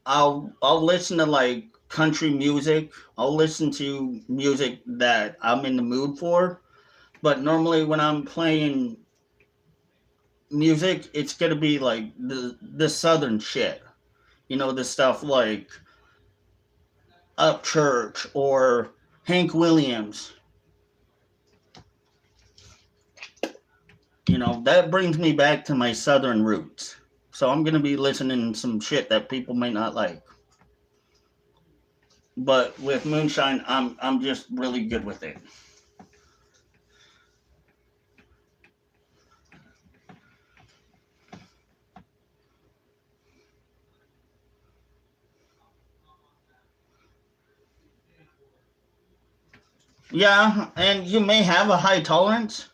S1: I'll listen to like country music. I'll listen to music that I'm in the mood for. But normally when I'm playing music, it's gonna be like the southern shit. You know, the stuff like Up Church or Hank Williams. You know, that brings me back to my southern roots. So I'm gonna be listening to some shit that people may not like. But with moonshine, I'm just really good with it. Yeah, and you may have a high tolerance.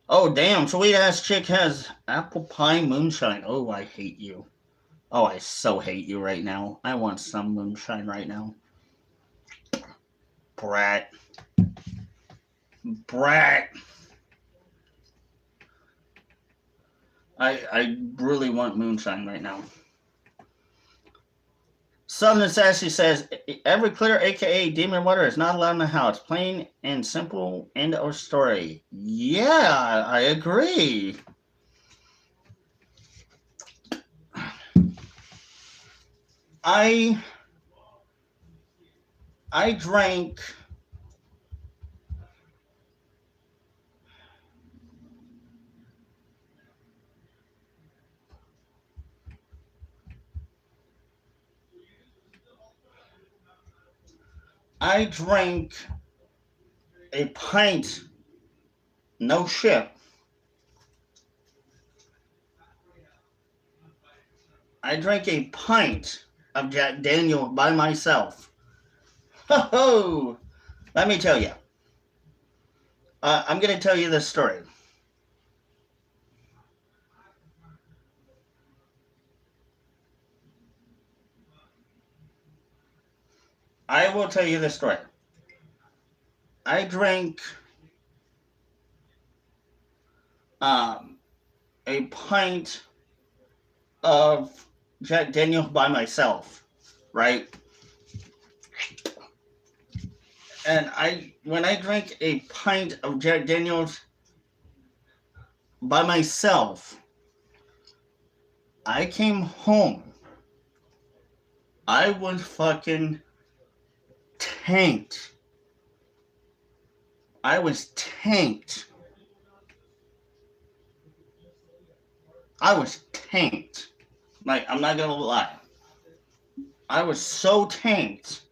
S1: Oh damn, sweet ass chick has apple pie moonshine. Oh, I hate you. Oh, I so hate you right now. I want some moonshine right now. Brat. Brat. I really want moonshine right now. Southern Sassy says Everclear, aka Demon Water, is not allowed in the house. Plain and simple. End of story. Yeah, I agree. I I drank I drank a pint, no shit. I drank a pint of Jack Daniel by myself. Ho ho! Let me tell you. I'm gonna tell you this story. I will tell you this story. I drank um, a pint of Jack Daniel by myself, right? And when I drank a pint of Jack Daniels by myself, I came home. I was fucking tanked. I was tanked. I was tanked. Like, I'm not gonna lie. I was so tanked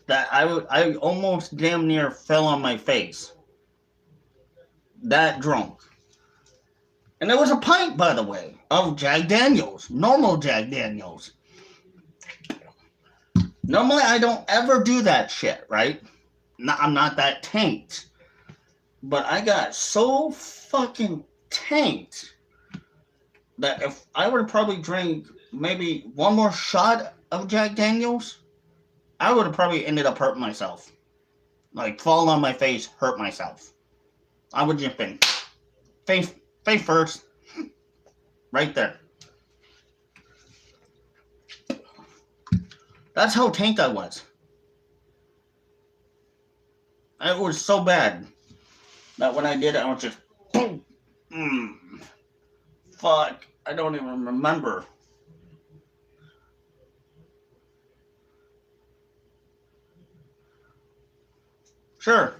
S1: that I almost damn near fell on my face. That drunk. And it was a pint, by the way, of Jack Daniels. Normal Jack Daniels. Normally, I don't ever do that shit, right? I'm not that tanked. But I got so fucking tanked that if I would have probably drank maybe one more shot of Jack Daniels, I would have probably ended up hurting myself. Like, fall on my face, hurt myself. I would just been face first, right there. That's how tanked I was. It was so bad that when I did it, I was just, fuck, I don't even remember. Sure.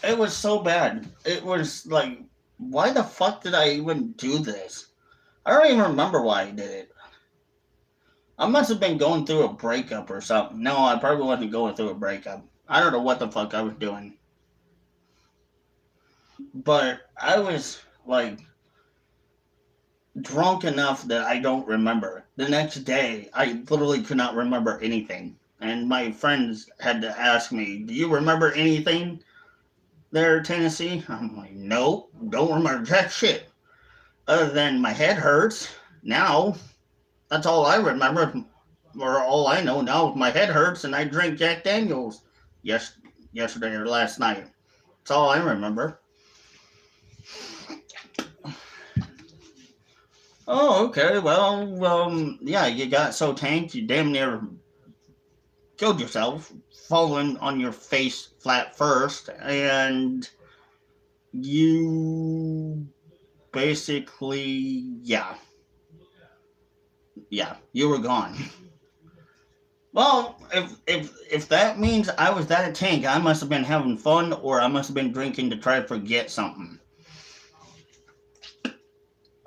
S1: It was so bad. It was like, why the fuck did I even do this? I don't even remember why I did it. I must have been going through a breakup or something. No, I probably wasn't going through a breakup. I don't know what the fuck I was doing. But I was like drunk enough that I don't remember. The next day, I literally could not remember anything. And my friends had to ask me, "Do you remember anything there, Tennessee?" I'm like, "Nope, don't remember jack shit. Other than my head hurts. Now, that's all I remember, or all I know now is my head hurts and I drink Jack Daniels yes, yesterday or last night. That's all I remember." Oh, okay. Well, yeah, you got so tanked you damn near killed yourself, falling on your face flat first, and you basically, yeah, you were gone. Well, if that means I was that tank, I must have been having fun, or I must have been drinking to try to forget something.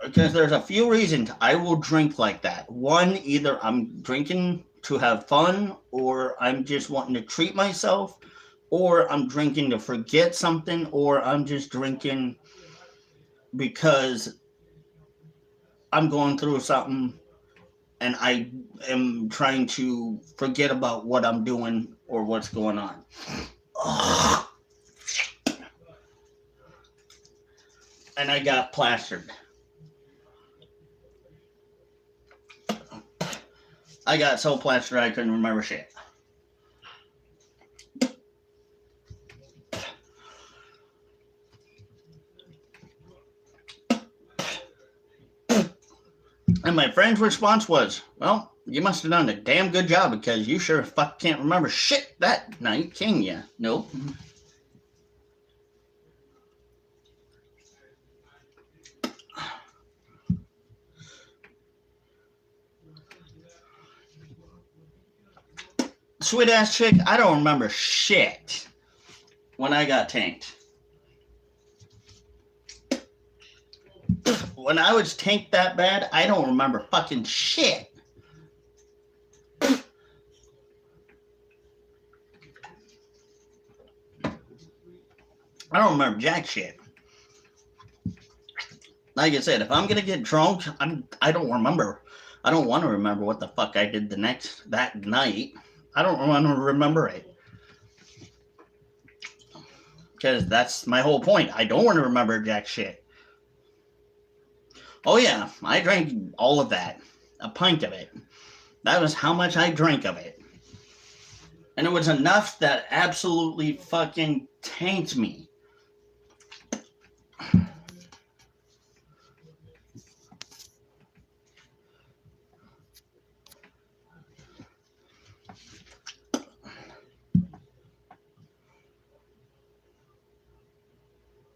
S1: Because there's a few reasons I will drink like that. One, either I'm drinking to have fun, or I'm just wanting to treat myself, or I'm drinking to forget something, or I'm just drinking because I'm going through something and I am trying to forget about what I'm doing or what's going on. And I got plastered. I got so plastered I couldn't remember shit. And my friend's response was, "Well, you must have done a damn good job because you sure fuck can't remember shit that night, can ya?" Nope. Sweet ass chick, I don't remember shit when I got tanked. When I was tanked that bad, I don't remember fucking shit. I don't remember jack shit. Like I said, if I'm gonna get drunk, I don't remember. I don't want to remember what the fuck I did that night. I don't want to remember it. Because that's my whole point. I don't want to remember jack shit. Oh yeah, I drank all of that. A pint of it. That was how much I drank of it. And it was enough that absolutely fucking tanked me.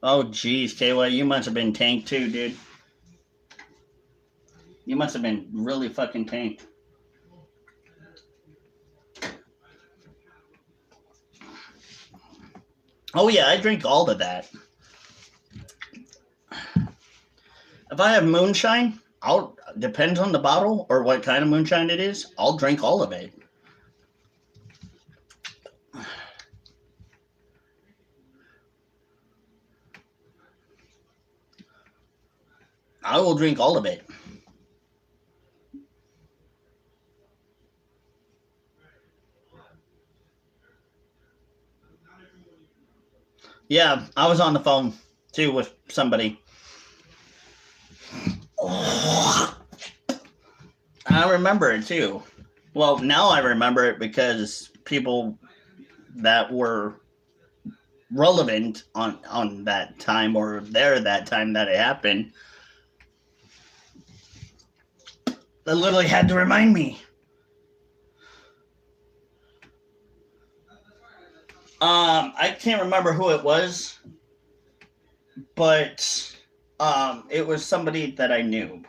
S1: Oh geez, KY, you must have been tanked too, dude. You must have been really fucking tanked. Oh yeah, I drink all of that. If I have moonshine, I'll depends on the bottle or what kind of moonshine it is. I'll drink all of it. I will drink all of it. Yeah, I was on the phone too with somebody. I remember it too. Well, now I remember it because people that were relevant on that time or there that time that it happened, they literally had to remind me. I can't remember who it was, but it was somebody that I knew.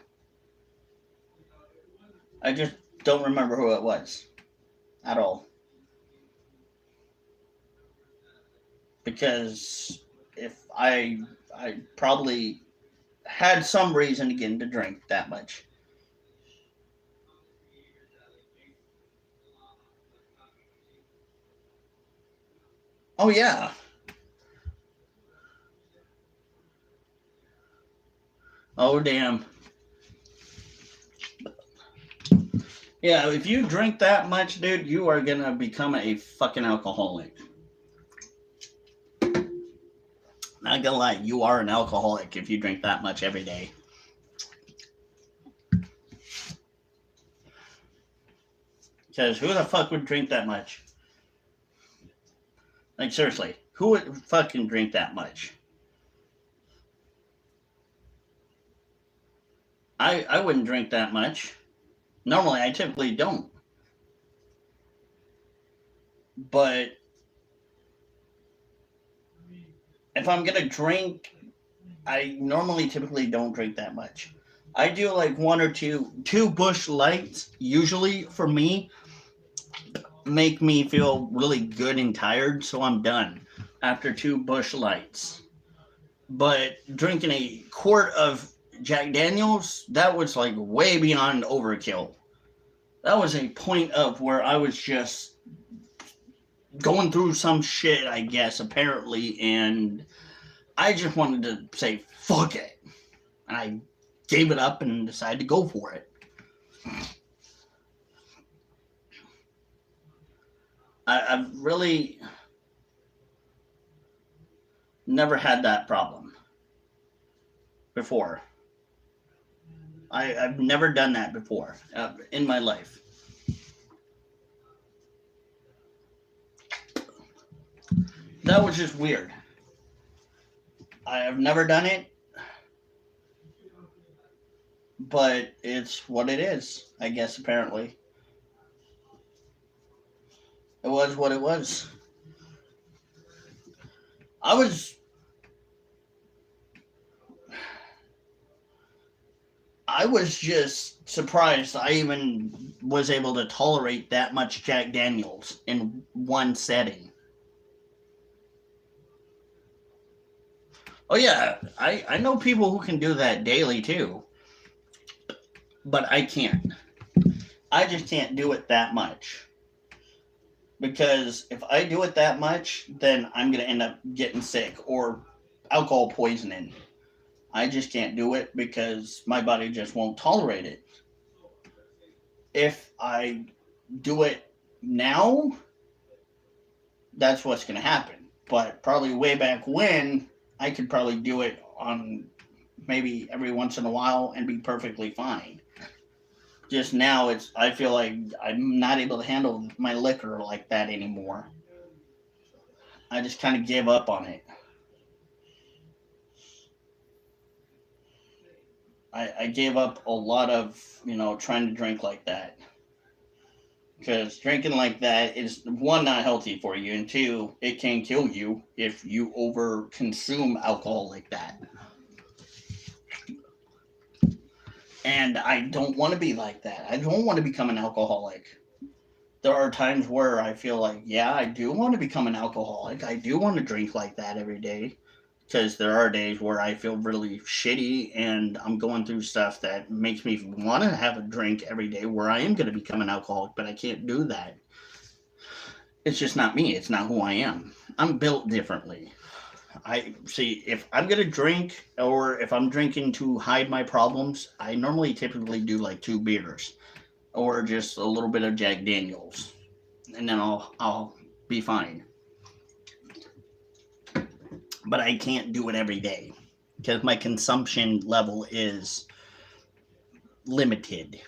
S1: I just don't remember who it was at all. Because if I probably had some reason again to drink that much. Oh yeah. Oh damn. Yeah, if you drink that much, dude, you are gonna become a fucking alcoholic. Not gonna lie, you are an alcoholic if you drink that much every day. Because who the fuck would drink that much? Like, seriously, who would fucking drink that much? I wouldn't drink that much. Normally, I typically don't. But if I'm gonna drink, I normally typically don't drink that much. I do like one or two Bush Lights, usually for me, make me feel really good and tired, so I'm done after two Bush Lights. But drinking a quart of Jack Daniels, that was like way beyond overkill. That was a point of where I was just going through some shit, I guess, apparently, and I just wanted to say, fuck it. And I gave it up and decided to go for it. I've really never had that problem before. I've never done that before in my life. That was just weird. I have never done it, but it's what it is, I guess, apparently. It was what it was. I was I was just surprised I even was able to tolerate that much Jack Daniels in one setting. Oh yeah, I know people who can do that daily too, but I can't. I just can't do it that much. Because if I do it that much, then I'm going to end up getting sick or alcohol poisoning. I just can't do it because my body just won't tolerate it. If I do it now, that's what's going to happen. But probably way back when, I could probably do it on maybe every once in a while and be perfectly fine. Just now, I feel like I'm not able to handle my liquor like that anymore. I just kind of gave up on it. I gave up a lot of, trying to drink like that. Because drinking like that is, one, not healthy for you, and two, it can kill you if you over consume alcohol like that. And I don't want to be like that. I don't want to become an alcoholic. There are times where I feel like, yeah, I do want to become an alcoholic. I do want to drink like that every day. Because there are days where I feel really shitty and I'm going through stuff that makes me want to have a drink every day where I am going to become an alcoholic, but I can't do that. It's just not me. It's not who I am. I'm built differently. I see if I'm going to drink or if I'm drinking to hide my problems, I normally typically do like two beers or just a little bit of Jack Daniels and then I'll be fine. But I can't do it every day because my consumption level is limited,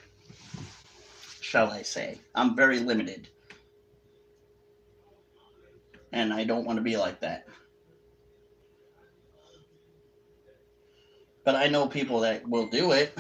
S1: shall I say. I'm very limited. And I don't want to be like that. But I know people that will do it.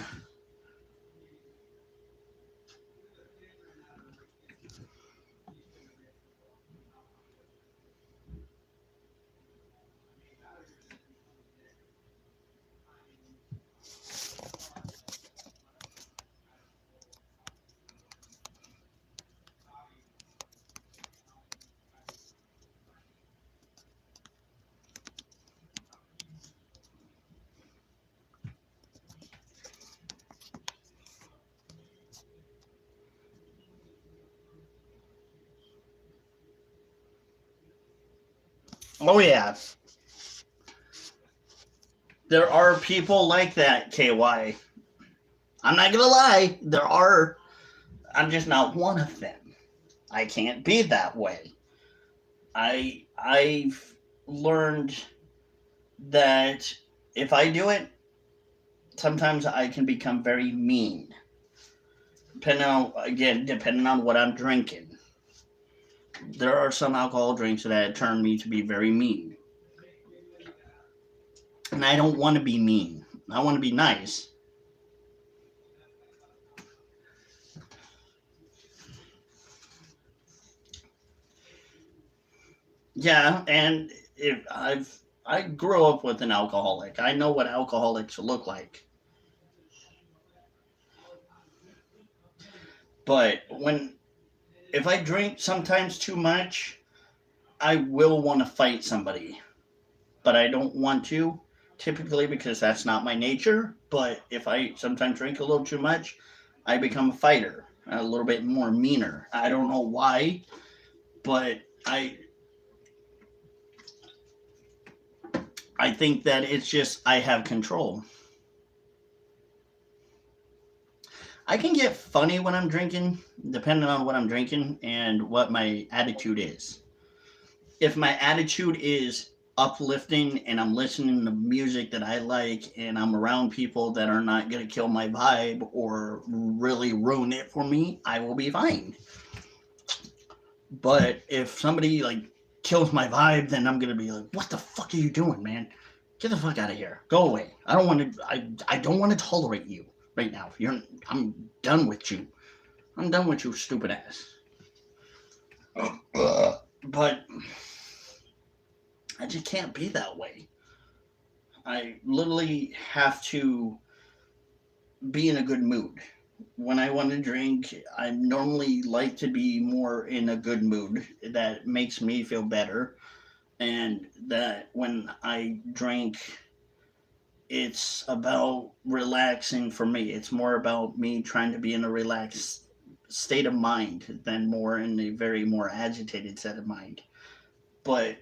S1: Oh, yeah. There are people like that, KY. I'm not going to lie. There are. I'm just not one of them. I can't be that way. I've learned that if I do it, sometimes I can become very mean. Depending on what I'm drinking. There are some alcohol drinks that turn me to be very mean. And I don't want to be mean. I want to be nice. Yeah, and if I grew up with an alcoholic. I know what alcoholics look like. But when if I drink sometimes too much, I will want to fight somebody. But I don't want to, typically because that's not my nature. But if I sometimes drink a little too much, I become a fighter, a little bit more meaner. I don't know why, but I think that it's just I have control. I can get funny when I'm drinking, depending on what I'm drinking and what my attitude is. If my attitude is uplifting and I'm listening to music that I like and I'm around people that are not going to kill my vibe or really ruin it for me, I will be fine. But if somebody like kills my vibe, then I'm going to be like, "What the fuck are you doing, man? Get the fuck out of here. Go away. I don't want to I don't want to tolerate you right now. I'm done with you. I'm done with you, stupid ass." But I just can't be that way. I literally have to be in a good mood. When I want to drink, I normally like to be more in a good mood. That makes me feel better. And that when I drink, it's about relaxing for me. It's more about me trying to be in a relaxed state of mind than more in a very more agitated set of mind. But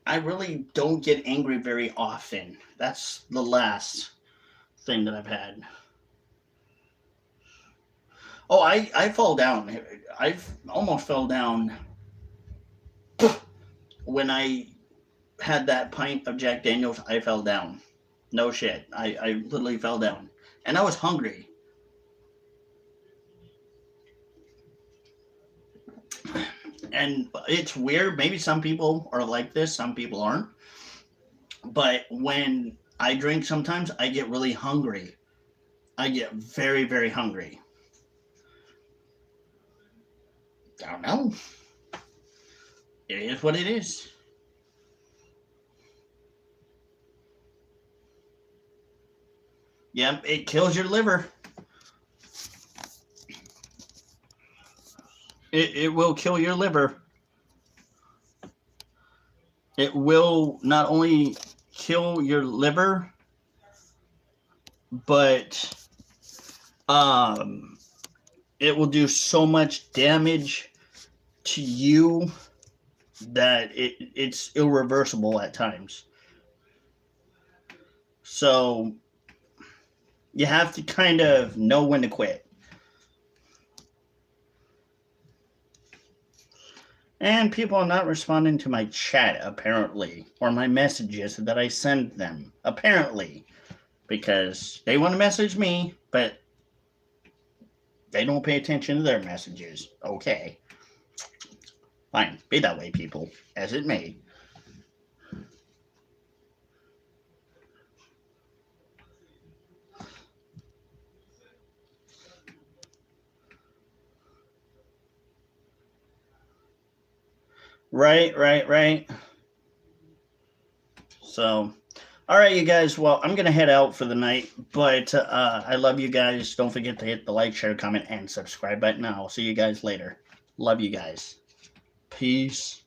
S1: I really don't get angry very often. That's the last thing that I've had. Oh, I fall down. I've almost fell down when I had that pint of Jack Daniels. I fell down. No shit. I literally fell down. And I was hungry. And it's weird. Maybe some people are like this, some people aren't. But when I drink sometimes, I get really hungry. I get very, very hungry. I don't know. It is what it is. Yeah, it kills your liver. It will kill your liver. It will not only kill your liver, but um, it will do so much damage to you that it's irreversible at times. So you have to kind of know when to quit. And people are not responding to my chat, apparently, or my messages that I send them, apparently, because they want to message me, but they don't pay attention to their messages. Okay. Fine. Be that way, people, as it may. Right. So, all right, you guys. Well, I'm going to head out for the night, but I love you guys. Don't forget to hit the like, share, comment, and subscribe button. I'll see you guys later. Love you guys. Peace.